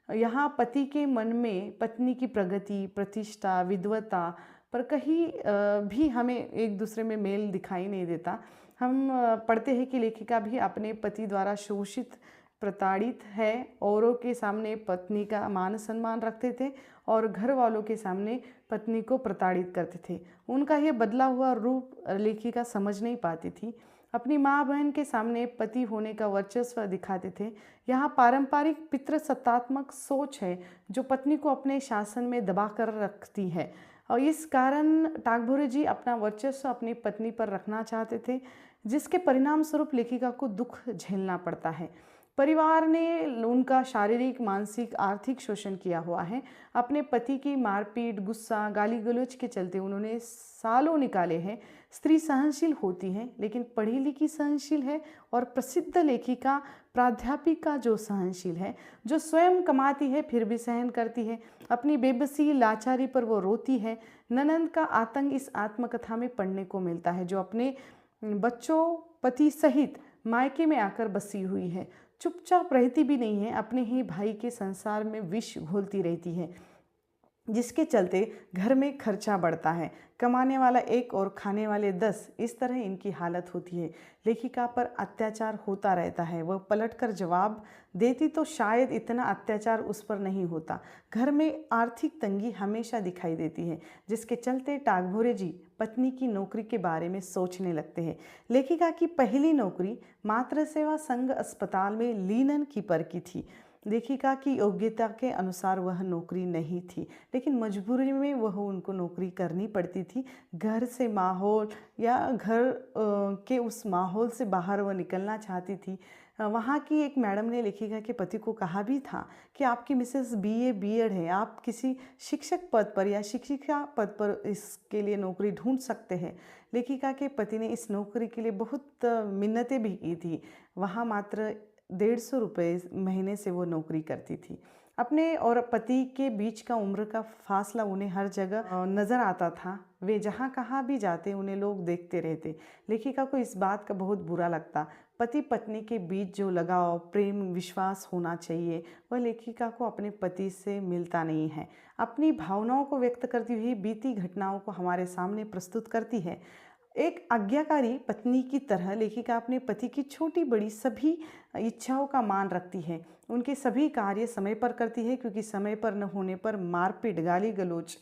यहाँ पति के मन में पत्नी की प्रगति, प्रतिष्ठा, विद्वता, पर कहीं भी हमें एक दूसरे में मेल दिखाई नहीं देता। हम पढ़ते हैं कि लेखिका भी अपने पति द्वारा शोषित, प्रताड़ित है, औरों के सामने पत्नी का मान सम्मान रखते थे और घर वालों के सामने पत्नी को प्रताड़ित करते थे। उनका यह बदला हुआ रूप लेखिका समझ नहीं पाती थी। अपनी माँ बहन के सामने पति होने का वर्चस्व दिखाते थे। यहाँ पारंपरिक पितृसत्तात्मक सोच है जो पत्नी को अपने शासन में दबा कर रखती है, और इस कारण टागभोरे जी अपना वर्चस्व अपनी पत्नी पर रखना चाहते थे, जिसके परिणाम स्वरूप लेखिका को दुख झेलना पड़ता है। परिवार ने उनका शारीरिक, मानसिक, आर्थिक शोषण किया हुआ है। अपने पति की मारपीट, गुस्सा, गाली गलौज के चलते उन्होंने सालों निकाले हैं। स्त्री सहनशील होती है, लेकिन पढ़ी लिखी सहनशील है, और प्रसिद्ध लेखिका प्राध्यापिका जो सहनशील है, जो स्वयं कमाती है फिर भी सहन करती है। अपनी बेबसी, लाचारी पर वो रोती है। ननंद का आतंक इस आत्मकथा में पढ़ने को मिलता है, जो अपने बच्चों, पति सहित मायके में आकर बसी हुई है। चुपचाप रहती भी नहीं है, अपने ही भाई के संसार में विष घोलती रहती है, जिसके चलते घर में खर्चा बढ़ता है। कमाने वाला 1 और खाने वाले 10, इस तरह इनकी हालत होती है। लेखिका पर अत्याचार होता रहता है। वह पलटकर जवाब देती तो शायद इतना अत्याचार उस पर नहीं होता। घर में आर्थिक तंगी हमेशा दिखाई देती है, जिसके चलते टागभोरे जी पत्नी की नौकरी के बारे में सोचने लगते हैं। लेखिका की पहली नौकरी मातृ सेवा संघ अस्पताल में लीनन कीपर की थी। लेखिका की योग्यता के अनुसार वह नौकरी नहीं थी, लेकिन मजबूरी में वह उनको नौकरी करनी पड़ती थी। घर से माहौल या घर के उस माहौल से बाहर वह निकलना चाहती थी। वहाँ की एक मैडम ने लेखिका के पति को कहा भी था कि आपकी मिसेस BA B.Ed है, आप किसी शिक्षक पद पर या शिक्षिका पद पर इसके लिए नौकरी ढूंढ सकते हैं। लेखिका के पति ने इस नौकरी के लिए बहुत मिन्नतें भी की थी। वहाँ मात्र 150 रुपये महीने से वो नौकरी करती थी। अपने और पति के बीच का उम्र का फासला उन्हें हर जगह नज़र आता था। वे जहाँ कहाँ भी जाते उन्हें लोग देखते रहते। लेखिका को इस बात का बहुत बुरा लगता। पति पत्नी के बीच जो लगाव, प्रेम, विश्वास होना चाहिए, वह लेखिका को अपने पति से मिलता नहीं है। अपनी भावनाओं को व्यक्त करती हुई बीती घटनाओं को हमारे सामने प्रस्तुत करती है। एक आज्ञाकारी पत्नी की तरह लेखिका अपने पति की छोटी बड़ी सभी इच्छाओं का मान रखती है। उनके सभी कार्य समय पर करती है, क्योंकि समय पर न होने पर मारपीट, गाली गलौज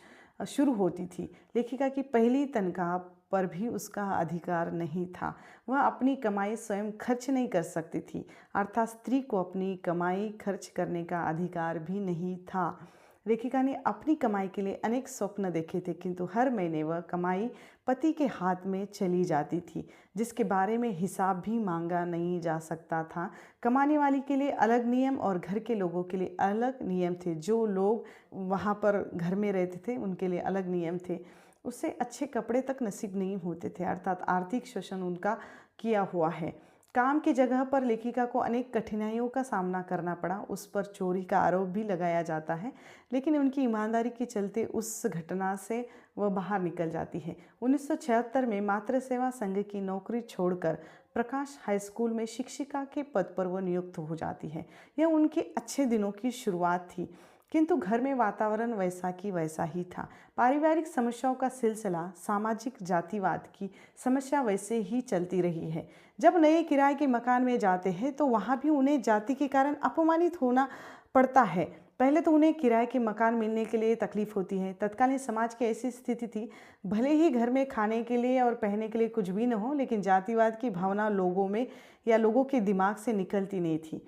शुरू होती थी। लेखिका की पहली तनख्वाह पर भी उसका अधिकार नहीं था। वह अपनी कमाई स्वयं खर्च नहीं कर सकती थी, अर्थात स्त्री को अपनी कमाई खर्च करने का अधिकार भी नहीं था। लेखिका ने अपनी कमाई के लिए अनेक स्वप्न देखे थे, किंतु हर महीने वह कमाई पति के हाथ में चली जाती थी, जिसके बारे में हिसाब भी मांगा नहीं जा सकता था। कमाने वाली के लिए अलग नियम और घर के लोगों के लिए अलग नियम थे। जो लोग वहाँ पर घर में रहते थे उनके लिए अलग नियम थे। उससे अच्छे कपड़े तक नसीब नहीं होते थे, अर्थात आर्थिक शोषण उनका किया हुआ है। काम की जगह पर लेखिका को अनेक कठिनाइयों का सामना करना पड़ा। उस पर चोरी का आरोप भी लगाया जाता है, लेकिन उनकी ईमानदारी के चलते उस घटना से वह बाहर निकल जाती है। 1976 में मातृ सेवा संघ की नौकरी छोड़कर प्रकाश हाई स्कूल में शिक्षिका के पद पर वह नियुक्त हो जाती है। यह उनके अच्छे दिनों की शुरुआत थी, किंतु घर में वातावरण वैसा की वैसा ही था। पारिवारिक समस्याओं का सिलसिला, सामाजिक जातिवाद की समस्या वैसे ही चलती रही है। जब नए किराए के मकान में जाते हैं तो वहाँ भी उन्हें जाति के कारण अपमानित होना पड़ता है। पहले तो उन्हें किराए के मकान मिलने के लिए तकलीफ होती है। तत्कालीन समाज की ऐसी स्थिति थी, भले ही घर में खाने के लिए और पहनने के लिए कुछ भी न हो, लेकिन जातिवाद की भावना लोगों में या लोगों के दिमाग से निकलती नहीं थी।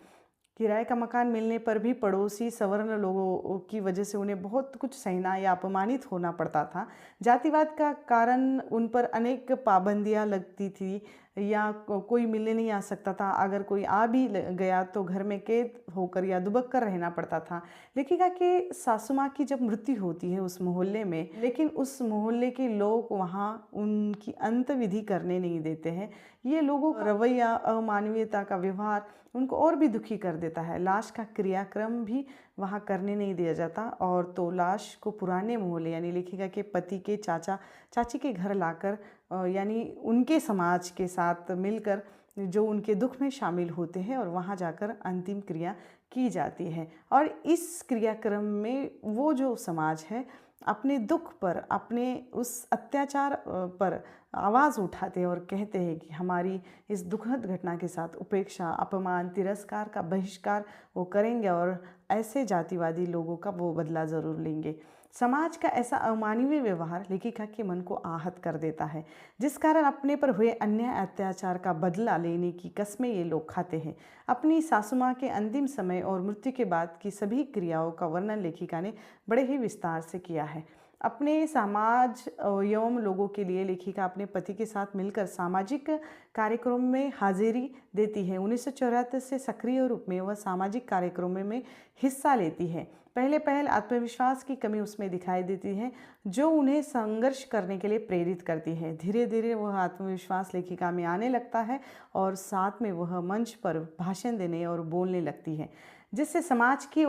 किराए का मकान मिलने पर भी पड़ोसी सवर्ण लोगों की वजह से उन्हें बहुत कुछ सहना या अपमानित होना पड़ता था। जातिवाद का कारण उन पर अनेक पाबंदियां लगती थी, या कोई मिलने नहीं आ सकता था। अगर कोई आ भी गया तो घर में कैद होकर या दुबक कर रहना पड़ता था। लेखिका के सासू माँ की जब मृत्यु होती है उस मोहल्ले में, लेकिन उस मोहल्ले के लोग वहाँ उनकी अंत्यविधि करने नहीं देते हैं। ये लोगों का रवैया, अमानवीयता का व्यवहार उनको और भी दुखी कर देता है। लाश का क्रियाक्रम भी वहाँ करने नहीं दिया जाता, और तो लाश को पुराने मोहल्ले यानी लेखिका के पति के चाचा चाची के घर लाकर यानी उनके समाज के साथ मिलकर जो उनके दुख में शामिल होते हैं, और वहाँ जाकर अंतिम क्रिया की जाती है। और इस क्रियाक्रम में वो जो समाज है अपने दुख पर, अपने उस अत्याचार पर आवाज़ उठाते हैं और कहते हैं कि हमारी इस दुखद घटना के साथ उपेक्षा, अपमान, तिरस्कार का बहिष्कार वो करेंगे और ऐसे जातिवादी लोगों का वो बदला ज़रूर लेंगे। समाज का ऐसा अमानवीय व्यवहार लेखिका के मन को आहत कर देता है, जिस कारण अपने पर हुए अन्याय अत्याचार का बदला लेने की कस्में ये लोग खाते हैं। अपनी सासू माँ के अंतिम समय और मृत्यु के बाद की सभी क्रियाओं का वर्णन लेखिका ने बड़े ही विस्तार से किया है। अपने समाज एवं लोगों के लिए लेखिका अपने पति के साथ मिलकर सामाजिक कार्यक्रम में हाजिरी देती है। 1974 से सक्रिय रूप में वह सामाजिक कार्यक्रमों में हिस्सा लेती है। पहले आत्मविश्वास की कमी उसमें दिखाई देती है, जो उन्हें संघर्ष करने के लिए प्रेरित करती है। धीरे धीरे वह आत्मविश्वास लेखिका में आने लगता है और साथ में वह मंच पर भाषण देने और बोलने लगती है, जिससे समाज की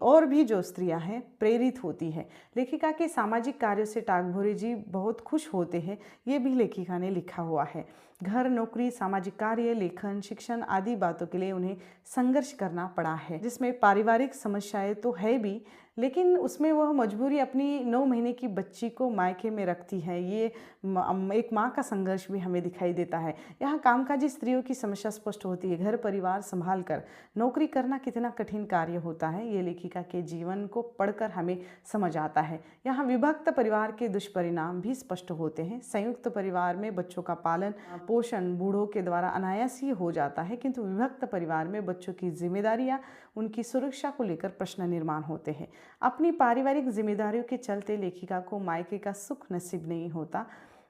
और भी जो स्त्रियां हैं प्रेरित होती है। लेखिका के सामाजिक कार्यों से टागभोरे जी बहुत खुश होते हैं, ये भी लेखिका ने लिखा हुआ है। घर, नौकरी, सामाजिक कार्य, लेखन, शिक्षण आदि बातों के लिए उन्हें संघर्ष करना पड़ा है, जिसमें पारिवारिक समस्याएं तो है भी, लेकिन उसमें वह मजबूरी अपनी 9 महीने की बच्ची को मायके में रखती है। ये एक माँ का संघर्ष भी हमें दिखाई देता है। यहाँ कामकाजी स्त्रियों की समस्या स्पष्ट होती है। घर परिवार संभाल कर नौकरी करना कितना कठिन कार्य होता है, ये लेखिका के जीवन को पढ़कर हमें समझ आता है। यहाँ विभक्त परिवार के दुष्परिणाम भी स्पष्ट होते हैं। संयुक्त परिवार में बच्चों का पालन पोषण बूढ़ों के द्वारा अनायास ही हो जाता है, किंतु विभक्त परिवार में बच्चों की जिम्मेदारियां, उनकी सुरक्षा को लेकर प्रश्न निर्माण होते हैं। अपनी पारिवारिक जिम्मेदारियों के चलते लेखिका को मायके का सुख नसीब नहीं होता।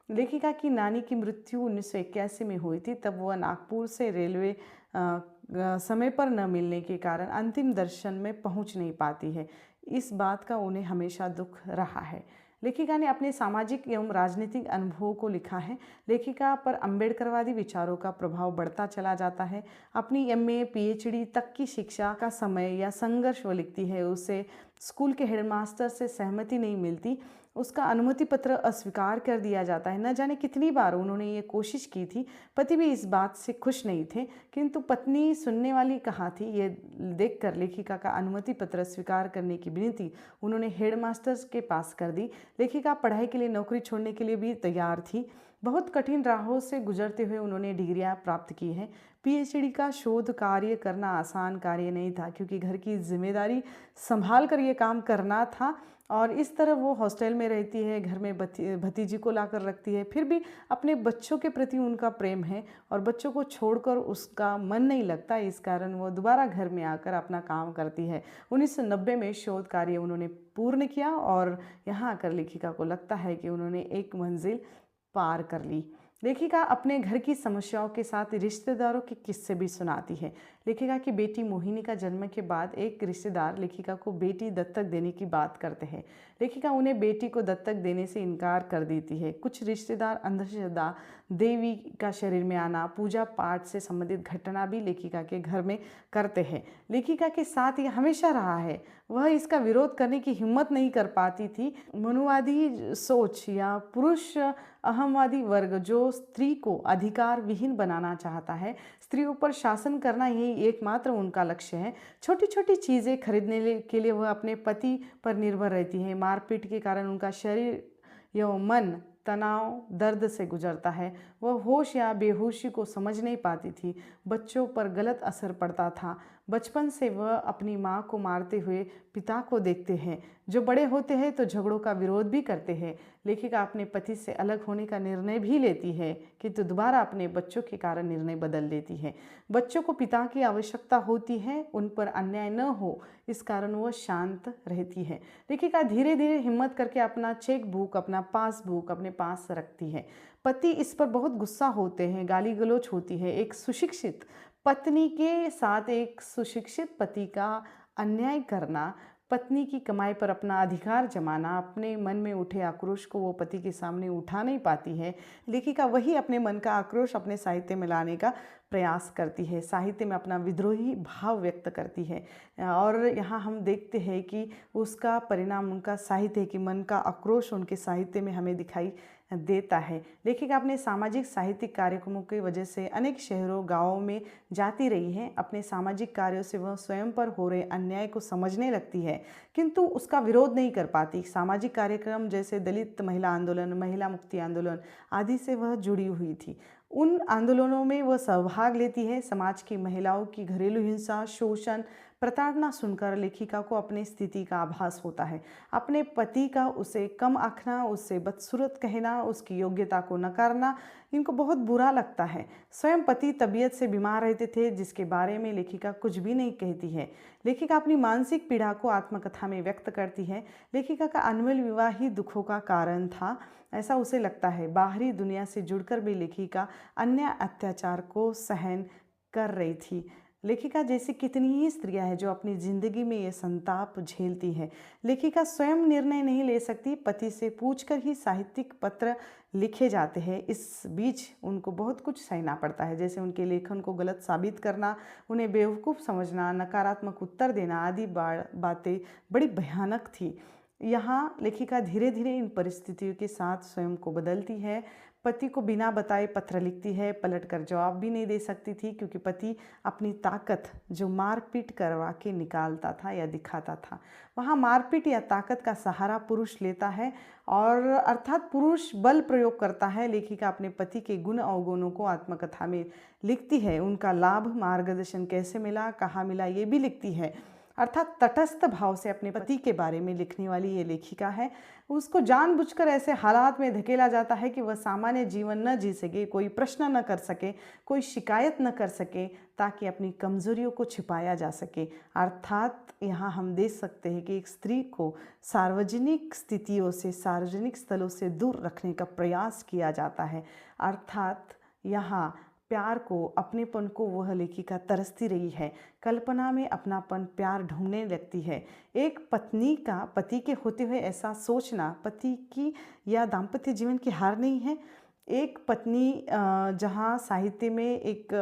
लेखिका की नानी की मृत्यु 1981 में हुई थी। तब वह नागपुर से रेलवे समय पर न मिलने के कारण अंतिम दर्शन में पहुंच नहीं पाती है। इस बात का उन्हें हमेशा दुख रहा है। लेखिका ने अपने सामाजिक एवं राजनीतिक अनुभवों को लिखा है। लेखिका पर अम्बेडकरवादी विचारों का प्रभाव बढ़ता चला जाता है। अपनी MA PhD तक की शिक्षा का समय या संघर्ष वो लिखती है। उसे स्कूल के हेडमास्टर से सहमति नहीं मिलती, उसका अनुमति पत्र अस्वीकार कर दिया जाता है। न जाने कितनी बार उन्होंने ये कोशिश की थी। पति भी इस बात से खुश नहीं थे, किंतु पत्नी सुनने वाली कहाँ थी। ये देखकर लेखिका का अनुमति पत्र स्वीकार करने की विनती उन्होंने हेडमास्टर्स के पास कर दी। लेखिका पढ़ाई के लिए नौकरी छोड़ने के लिए भी तैयार थी। बहुत कठिन राहों से गुजरते हुए उन्होंने डिग्रियां प्राप्त की हैं। PhD का शोध कार्य करना आसान कार्य नहीं था, क्योंकि घर की जिम्मेदारी संभाल कर ये काम करना था। और इस तरह वो हॉस्टल में रहती है, घर में भतीजी को लाकर रखती है, फिर भी अपने बच्चों के प्रति उनका प्रेम है और बच्चों को छोड़कर उसका मन नहीं लगता। इस कारण वो दोबारा घर में आकर अपना काम करती है। 1990 में शोध कार्य उन्होंने पूर्ण किया और यहाँ आकर लेखिका को लगता है कि उन्होंने एक मंजिल पार कर ली। लेखिका अपने घर की समस्याओं के साथ रिश्तेदारों के किस्से भी सुनाती है। लेखिका की बेटी मोहिनी का जन्म के बाद एक रिश्तेदार लेखिका को बेटी दत्तक देने की बात करते हैं। लेखिका उन्हें बेटी को दत्तक देने से इनकार कर देती है। कुछ रिश्तेदार अंधश्रद्धा, देवी का शरीर में आना, पूजा पाठ से संबंधित घटना भी लेखिका के घर में करते हैं। लेखिका के साथ ये हमेशा रहा है। वह इसका विरोध करने की हिम्मत नहीं कर पाती थी। मनुवादी सोच या पुरुष अहमवादी वर्ग जो स्त्री को अधिकार विहीन बनाना चाहता है, स्त्रियों पर शासन करना यही एकमात्र उनका लक्ष्य है। छोटी छोटी चीज़ें खरीदने के लिए वह अपने पति पर निर्भर रहती है। मारपीट के कारण उनका शरीर एवं मन तनाव, दर्द से गुजरता है। वह होश या बेहोशी को समझ नहीं पाती थी। बच्चों पर गलत असर पड़ता था। बचपन से वह अपनी माँ को मारते हुए पिता को देखते हैं, जो बड़े होते हैं तो झगड़ों का विरोध भी करते हैं। लेखिका अपने पति से अलग होने का निर्णय भी लेती है, किंतु दोबारा अपने बच्चों के कारण निर्णय बदल लेती है। बच्चों को पिता की आवश्यकता होती है, उन पर अन्याय न हो, इस कारण वह शांत रहती है। लेखिका धीरे धीरे हिम्मत करके अपना चेक बुक, अपना पासबुक अपने पास रखती है। पति इस पर बहुत गुस्सा होते हैं, गाली गलौज होती है। एक सुशिक्षित पत्नी के साथ एक सुशिक्षित पति का अन्याय करना, पत्नी की कमाई पर अपना अधिकार जमाना, अपने मन में उठे आक्रोश को वो पति के सामने उठा नहीं पाती है। लेखिका वही अपने मन का आक्रोश अपने साहित्य में लाने का प्रयास करती है। साहित्य में अपना विद्रोही भाव व्यक्त करती है और यहाँ हम देखते हैं कि उसका परिणाम उनका साहित्य है कि मन का आक्रोश उनके साहित्य में हमें दिखाई देता है। लेखिका अपने सामाजिक साहित्यिक कार्यक्रमों की वजह से अनेक शहरों गाँवों में जाती रही है। अपने सामाजिक कार्यों से वह स्वयं पर हो रहे अन्याय को समझने लगती है, किंतु उसका विरोध नहीं कर पाती। सामाजिक कार्यक्रम जैसे दलित महिला आंदोलन, महिला मुक्ति आंदोलन आदि से वह जुड़ी हुई थी। उन आंदोलनों में वह सहभाग लेती है। समाज की महिलाओं की घरेलू हिंसा, शोषण, प्रताड़ना सुनकर लेखिका को अपनी स्थिति का आभास होता है। अपने पति का उसे कम आंकना, उससे बदसूरत कहना, उसकी योग्यता को नकारना इनको बहुत बुरा लगता है। स्वयं पति तबीयत से बीमार रहते थे, जिसके बारे में लेखिका कुछ भी नहीं कहती है। लेखिका अपनी मानसिक पीड़ा को आत्मकथा में व्यक्त करती है। लेखिका का अनमोल विवाह ही दुखों का कारण था, ऐसा उसे लगता है। बाहरी दुनिया से जुड़कर भी लेखिका अन्य अत्याचार को सहन कर रही थी। लेखिका जैसी कितनी ही स्त्रियां हैं जो अपनी ज़िंदगी में ये संताप झेलती है। लेखिका स्वयं निर्णय नहीं ले सकती, पति से पूछकर ही साहित्यिक पत्र लिखे जाते हैं। इस बीच उनको बहुत कुछ सहना पड़ता है, जैसे उनके लेखन को गलत साबित करना, उन्हें बेवकूफ़ समझना, नकारात्मक उत्तर देना आदि बातें बड़ी भयानक थी। यहाँ लेखिका धीरे धीरे इन परिस्थितियों के साथ स्वयं को बदलती है। पति को बिना बताए पत्र लिखती है, पलटकर जवाब भी नहीं दे सकती थी, क्योंकि पति अपनी ताकत जो मारपीट करवा के निकालता था या दिखाता था, वहाँ मारपीट या ताकत का सहारा पुरुष लेता है और अर्थात पुरुष बल प्रयोग करता है। लेखिका अपने पति के गुण अवगुणों को आत्मकथा में लिखती है। उनका लाभ मार्गदर्शन कैसे मिला, कहाँ मिला, ये भी लिखती है। अर्थात तटस्थ भाव से अपने पति के बारे में लिखने वाली ये लेखिका है। उसको जानबूझकर ऐसे हालात में धकेला जाता है कि वह सामान्य जीवन न जी सके, कोई प्रश्न न कर सके, कोई शिकायत न कर सके, ताकि अपनी कमजोरियों को छिपाया जा सके। अर्थात यहाँ हम देख सकते हैं कि एक स्त्री को सार्वजनिक स्थितियों से, सार्वजनिक स्थलों से दूर रखने का प्रयास किया जाता है। अर्थात यहाँ प्यार को, अपनेपन को वह लेखिका तरसती रही है। कल्पना में अपनापन, प्यार ढूंढने लगती है। एक पत्नी का पति के होते हुए ऐसा सोचना पति की या दाम्पत्य जीवन की हार नहीं है। एक पत्नी जहाँ साहित्य में एक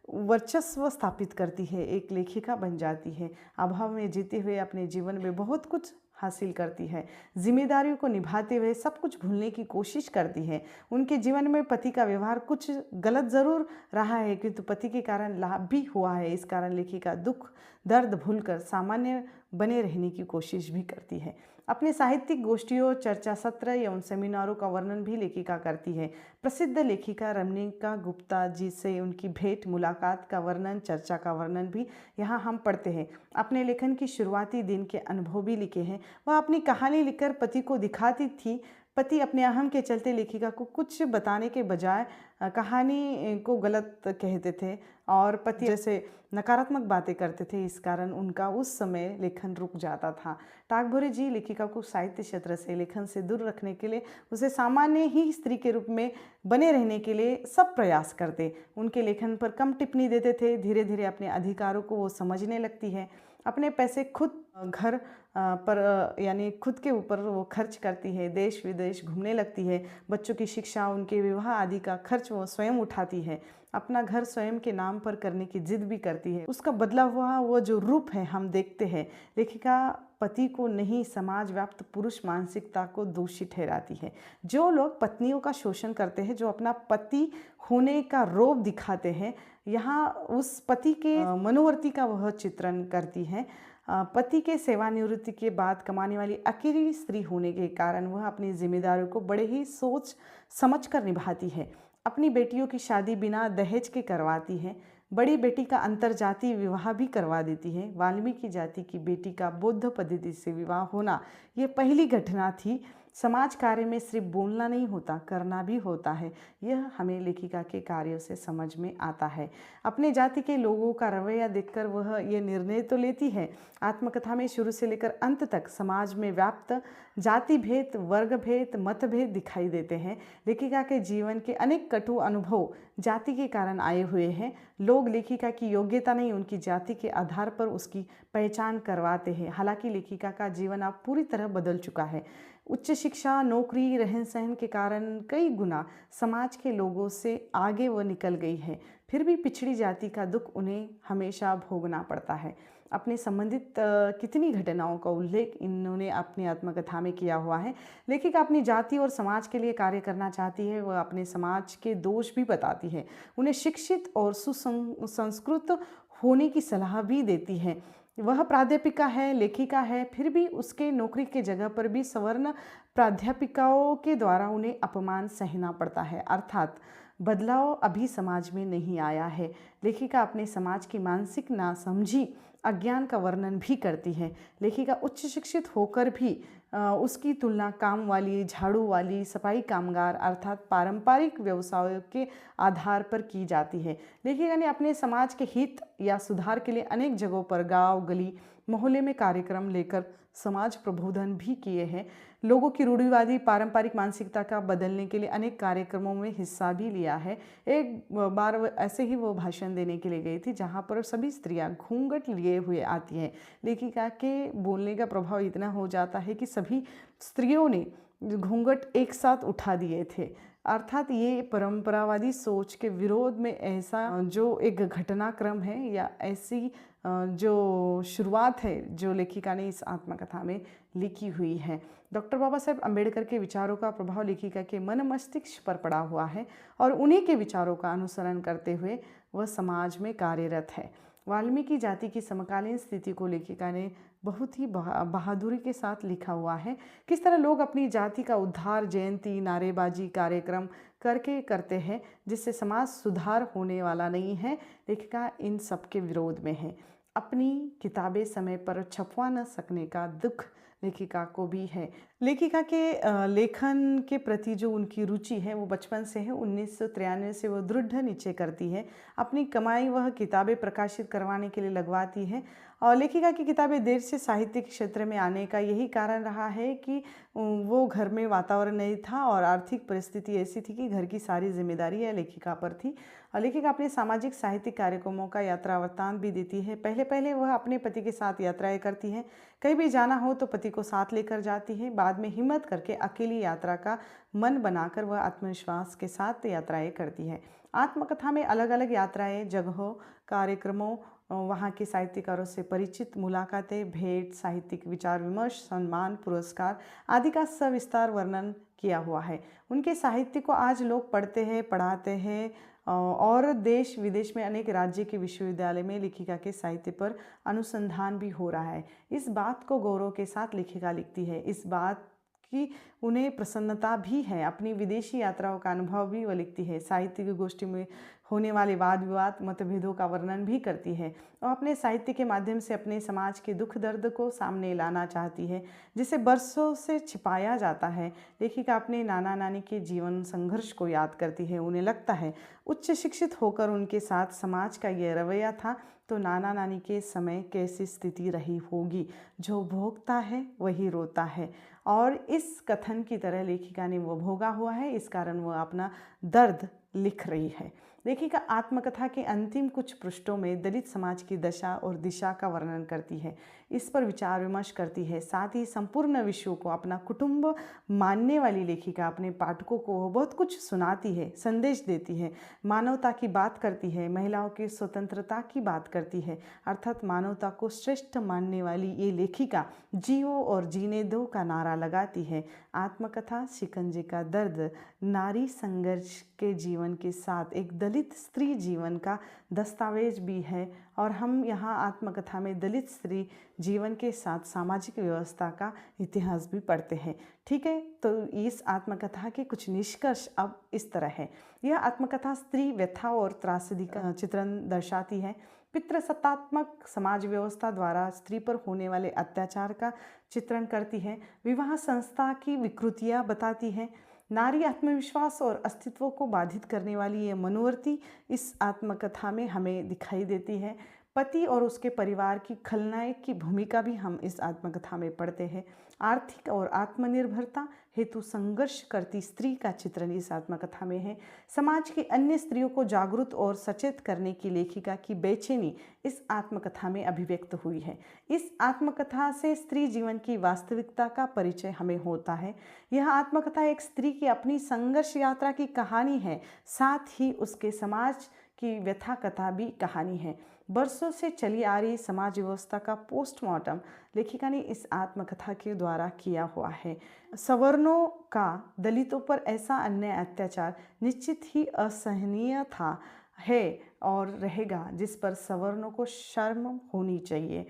वर्चस्व स्थापित करती है, एक लेखिका बन जाती है। अभाव में जीते हुए अपने जीवन में बहुत कुछ हासिल करती है। जिम्मेदारियों को निभाते हुए सब कुछ भूलने की कोशिश करती है। उनके जीवन में पति का व्यवहार कुछ गलत ज़रूर रहा है, किंतु पति के कारण लाभ भी हुआ है। इस कारण लेखिका दुख दर्द भूलकर सामान्य बने रहने की कोशिश भी करती है। अपने साहित्यिक गोष्ठियों, चर्चा सत्र एवं सेमिनारों का वर्णन भी लेखिका करती है। प्रसिद्ध लेखिका रमणीका गुप्ता जी से उनकी भेंट मुलाकात का वर्णन, चर्चा का वर्णन भी यहाँ हम पढ़ते हैं। अपने लेखन की शुरुआती दिन के अनुभव भी लिखे हैं। वह अपनी कहानी लिखकर पति को दिखाती थी। पति अपने अहम के चलते लेखिका को कुछ बताने के बजाय कहानी को गलत कहते थे और पति जैसे नकारात्मक बातें करते थे। इस कारण उनका उस समय लेखन रुक जाता था। टागभोरे जी लेखिका को साहित्य क्षेत्र से, लेखन से दूर रखने के लिए, उसे सामान्य ही स्त्री के रूप में बने रहने के लिए सब प्रयास करते। उनके लेखन पर कम टिप्पणी देते थे। धीरे धीरे अपने अधिकारों को वो समझने लगती है। अपने पैसे खुद घर पर यानी खुद के ऊपर वो खर्च करती है। देश विदेश घूमने लगती है। बच्चों की शिक्षा, उनके विवाह आदि का खर्च वो स्वयं उठाती है। अपना घर स्वयं के नाम पर करने की जिद भी करती है। उसका बदला हुआ वो जो रूप है हम देखते हैं। लेखिका पति को नहीं, समाज व्याप्त पुरुष मानसिकता को दोषी ठहराती है। जो लोग पत्नियों का शोषण करते हैं, जो अपना पति होने का रौब दिखाते हैं, यहाँ उस पति के मनोवर्ती का वह चित्रण करती है। पति के सेवानिवृत्ति के बाद कमाने वाली अकेली स्त्री होने के कारण वह अपनी जिम्मेदारियों को बड़े ही सोच समझ कर निभाती है। अपनी बेटियों की शादी बिना दहेज के करवाती है। बड़ी बेटी का अंतरजातीय विवाह भी करवा देती है। वाल्मीकि जाति की बेटी का बौद्ध पद्धति से विवाह होना ये पहली घटना थी। समाज कार्य में सिर्फ बोलना नहीं होता, करना भी होता है। यह हमें लेखिका के कार्यों से समझ में आता है। अपने जाति के लोगों का रवैया देखकर वह ये निर्णय तो लेती है। आत्मकथा में शुरू से लेकर अंत तक समाज में व्याप्त जाति भेद, वर्ग भेद, मतभेद दिखाई देते हैं। लेखिका के जीवन के अनेक कटु अनुभव जाति के कारण आए हुए हैं। लोग लेखिका की योग्यता नहीं, उनकी जाति के आधार पर उसकी पहचान करवाते हैं। हालांकि लेखिका का जीवन अब पूरी तरह बदल चुका है। उच्च शिक्षा, नौकरी, रहन सहन के कारण कई गुना समाज के लोगों से आगे वह निकल गई है। फिर भी पिछड़ी जाति का दुख उन्हें हमेशा भोगना पड़ता है। अपने संबंधित कितनी घटनाओं का उल्लेख इन्होंने अपनी आत्मकथा में किया हुआ है। लेखिका अपनी जाति और समाज के लिए कार्य करना चाहती है। वह अपने समाज के दोष भी बताती है, उन्हें शिक्षित और सुसंस्कृत होने की सलाह भी देती है। वह प्राध्यापिका है, लेखिका है, फिर भी उसके नौकरी के जगह पर भी सवर्ण प्राध्यापिकाओं के द्वारा उन्हें अपमान सहना पड़ता है, अर्थात बदलाव अभी समाज में नहीं आया है। लेखिका अपने समाज की मानसिक नासमझी, अज्ञान का वर्णन भी करती है। लेखिका उच्च शिक्षित होकर भी उसकी तुलना काम वाली, झाड़ू वाली, सफाई कामगार अर्थात पारंपरिक व्यवसायों के आधार पर की जाती है। लेखिका ने अपने समाज के हित या सुधार के लिए अनेक जगहों पर गांव, गली, मोहल्ले में कार्यक्रम लेकर समाज प्रबोधन भी किए हैं। लोगों की रूढ़िवादी पारंपरिक मानसिकता का बदलने के लिए अनेक कार्यक्रमों में हिस्सा भी लिया है। एक बार ऐसे ही वो भाषण देने के लिए गई थी जहाँ पर सभी स्त्रियाँ घूंघट लिए हुए आती हैं। लेखिका के बोलने का प्रभाव इतना हो जाता है कि सभी स्त्रियों ने घूंघट एक साथ उठा दिए थे। अर्थात ये परंपरावादी सोच के विरोध में ऐसा जो एक घटनाक्रम है या ऐसी जो शुरुआत है जो लेखिका ने इस आत्मकथा में लिखी हुई है। डॉक्टर बाबा साहेब अम्बेडकर के विचारों का प्रभाव लेखिका के मन मस्तिष्क पर पड़ा हुआ है और उन्हीं के विचारों का अनुसरण करते हुए वह समाज में कार्यरत है। वाल्मीकि जाति की समकालीन स्थिति को लेखिका ने बहुत ही बहादुरी के साथ लिखा हुआ है। किस तरह लोग अपनी जाति का उद्धार जयंती, नारेबाजी कार्यक्रम करके करते हैं, जिससे समाज सुधार होने वाला नहीं है। लेखिका इन सब के विरोध में है। अपनी किताबें समय पर छपवा न सकने का दुख लेखिका को भी है। लेखिका के लेखन के प्रति जो उनकी रुचि है वो बचपन से है। 1993 से वो दृढ़ निश्चय करती है। अपनी कमाई वह किताबें प्रकाशित करवाने के लिए लगवाती है। और लेखिका की किताबें देर से साहित्यिक क्षेत्र में आने का यही कारण रहा है कि वो घर में वातावरण नहीं था और आर्थिक परिस्थिति ऐसी थी कि घर की सारी जिम्मेदारी यह लेखिका पर थी। और लेखिका अपने सामाजिक साहित्यिक कार्यक्रमों का यात्रा वृत्तांत भी देती है। पहले पहले वह अपने पति के साथ यात्राएं करती है। कहीं भी जाना हो तो पति को साथ लेकर जाती है। बाद में हिम्मत करके अकेली यात्रा का मन बनाकर वह आत्मविश्वास के साथ यात्राएं करती है। आत्मकथा में अलग अलग यात्राएं, जगहों, कार्यक्रमों, वहाँ के साहित्यकारों से परिचित मुलाकातें, भेंट, साहित्यिक विचार विमर्श, सम्मान, पुरस्कार आदि का सविस्तार वर्णन किया हुआ है। उनके साहित्य को आज लोग पढ़ते हैं, पढ़ाते हैं और देश विदेश में अनेक राज्य के विश्वविद्यालय में लेखिका के साहित्य पर अनुसंधान भी हो रहा है। इस बात को गौरव के साथ लेखिका लिखती है। इस बात की उन्हें प्रसन्नता भी है। अपनी विदेशी यात्राओं का अनुभव भी वह लिखती है। साहित्य की गोष्ठी में होने वाले वाद विवाद, मतभेदों का वर्णन भी करती है और अपने साहित्य के माध्यम से अपने समाज के दुख दर्द को सामने लाना चाहती है, जिसे बरसों से छिपाया जाता है। लेखिका अपने नाना नानी के जीवन संघर्ष को याद करती है। उन्हें लगता है उच्च शिक्षित होकर उनके साथ समाज का यह रवैया था तो नाना नानी के समय कैसी स्थिति रही होगी। जो भोगता है वही रोता है। और इस कथन की तरह लेखिका ने वो भोगा हुआ है, इस कारण वह अपना दर्द लिख रही है। लेखिका आत्मकथा के अंतिम कुछ पृष्ठों में दलित समाज की दशा और दिशा का वर्णन करती है। इस पर विचार विमर्श करती है। साथ ही संपूर्ण विश्व को अपना कुटुंब मानने वाली लेखिका अपने पाठकों को बहुत कुछ सुनाती है, संदेश देती है, मानवता की बात करती है, महिलाओं की स्वतंत्रता की बात करती है। अर्थात मानवता को श्रेष्ठ मानने वाली ये लेखिका जियो और जीने दो का नारा लगाती है। आत्मकथा शिकंजे का दर्द नारी संघर्ष के जीवन के साथ एक दलित स्त्री जीवन का दस्तावेज भी है और हम यहाँ आत्मकथा में दलित स्त्री जीवन के साथ सामाजिक व्यवस्था का इतिहास भी पढ़ते हैं। ठीक है, तो इस आत्मकथा के कुछ निष्कर्ष अब इस तरह है। यह आत्मकथा स्त्री व्यथा और त्रासदी का चित्रण दर्शाती है। पितृसत्तात्मक समाज व्यवस्था द्वारा स्त्री पर होने वाले अत्याचार का चित्रण करती है। विवाह संस्था की विकृतियाँ बताती है। नारी आत्मविश्वास और अस्तित्व को बाधित करने वाली ये मनोवृत्ति इस आत्मकथा में हमें दिखाई देती है। पति और उसके परिवार की खलनायक की भूमिका भी हम इस आत्मकथा में पढ़ते हैं। आर्थिक और आत्मनिर्भरता हेतु संघर्ष करती स्त्री का चित्रण इस आत्मकथा में है। समाज की अन्य स्त्रियों को जागरूक और सचेत करने की लेखिका की बेचैनी इस आत्मकथा में अभिव्यक्त हुई है। इस आत्मकथा से स्त्री जीवन की वास्तविकता का परिचय हमें होता है। यह आत्मकथा एक स्त्री की अपनी संघर्ष यात्रा की कहानी है, साथ ही उसके समाज की व्यथा कथा भी कहानी है। बरसों से चली आ रही समाज व्यवस्था का पोस्टमार्टम लेखिका ने इस आत्मकथा के द्वारा किया हुआ है। सवर्णों का दलितों पर ऐसा अन्याय अत्याचार निश्चित ही असहनीय था, है और रहेगा, जिस पर सवर्णों को शर्म होनी चाहिए।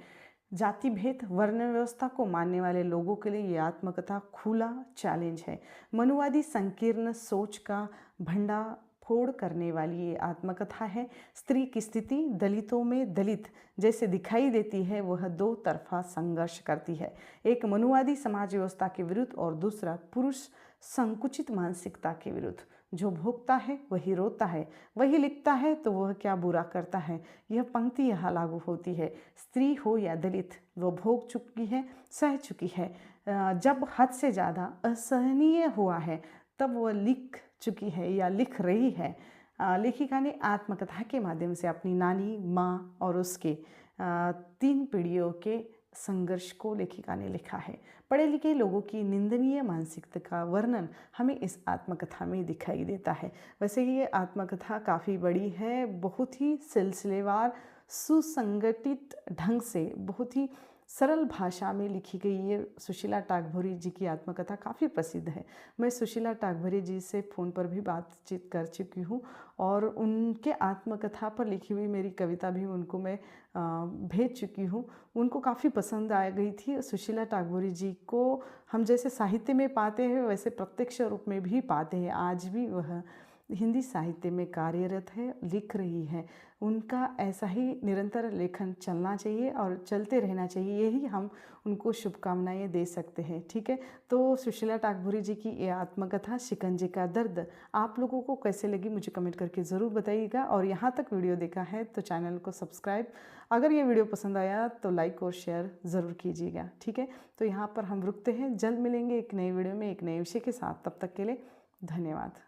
जाति भेद वर्ण व्यवस्था को मानने वाले लोगों के लिए ये आत्मकथा खुला चैलेंज है। मनुवादी संकीर्ण सोच का भंडाफोड़ करने वाली ये आत्मकथा है। स्त्री की स्थिति दलितों में दलित जैसे दिखाई देती है, वह दो तरफा संघर्ष करती है, एक मनुवादी समाज व्यवस्था के विरुद्ध और दूसरा पुरुष संकुचित मानसिकता के विरुद्ध। जो भोगता है वही रोता है, वही लिखता है तो वह क्या बुरा करता है। यह पंक्ति यहाँ लागू होती है। स्त्री हो या दलित, वो भोग चुकी है, सह चुकी है। जब हद से ज़्यादा असहनीय हुआ है तब वह लिख चुकी है या लिख रही है। लेखिका ने आत्मकथा के माध्यम से अपनी नानी, माँ और उसके 3 पीढ़ियों के संघर्ष को लेखिका ने लिखा है। पढ़े लिखे लोगों की निंदनीय मानसिकता का वर्णन हमें इस आत्मकथा में दिखाई देता है। वैसे ये आत्मकथा काफ़ी बड़ी है, बहुत ही सिलसिलेवार सुसंगठित ढंग से बहुत ही सरल भाषा में लिखी गई ये सुशीला टागभोरी जी की आत्मकथा काफ़ी प्रसिद्ध है। मैं सुशीला टागभोरी जी से फ़ोन पर भी बातचीत कर चुकी हूँ और उनके आत्मकथा पर लिखी हुई मेरी कविता भी उनको मैं भेज चुकी हूँ। उनको काफ़ी पसंद आ गई थी। सुशीला टागभोरी जी को हम जैसे साहित्य में पाते हैं वैसे प्रत्यक्ष रूप में भी पाते हैं। आज भी वह हिंदी साहित्य में कार्यरत है, लिख रही है। उनका ऐसा ही निरंतर लेखन चलना चाहिए और चलते रहना चाहिए, यही हम उनको शुभकामनाएं दे सकते हैं। ठीक है, तो सुशीला टागभोरी जी की ये आत्मकथा शिकंजे का दर्द आप लोगों को कैसे लगी मुझे कमेंट करके ज़रूर बताइएगा। और यहाँ तक वीडियो देखा है तो चैनल को सब्सक्राइब, अगर ये वीडियो पसंद आया तो लाइक और शेयर ज़रूर कीजिएगा। ठीक है, तो यहाँ पर हम रुकते हैं, जल्द मिलेंगे एक नई वीडियो में एक नए विषय के साथ। तब तक के लिए धन्यवाद।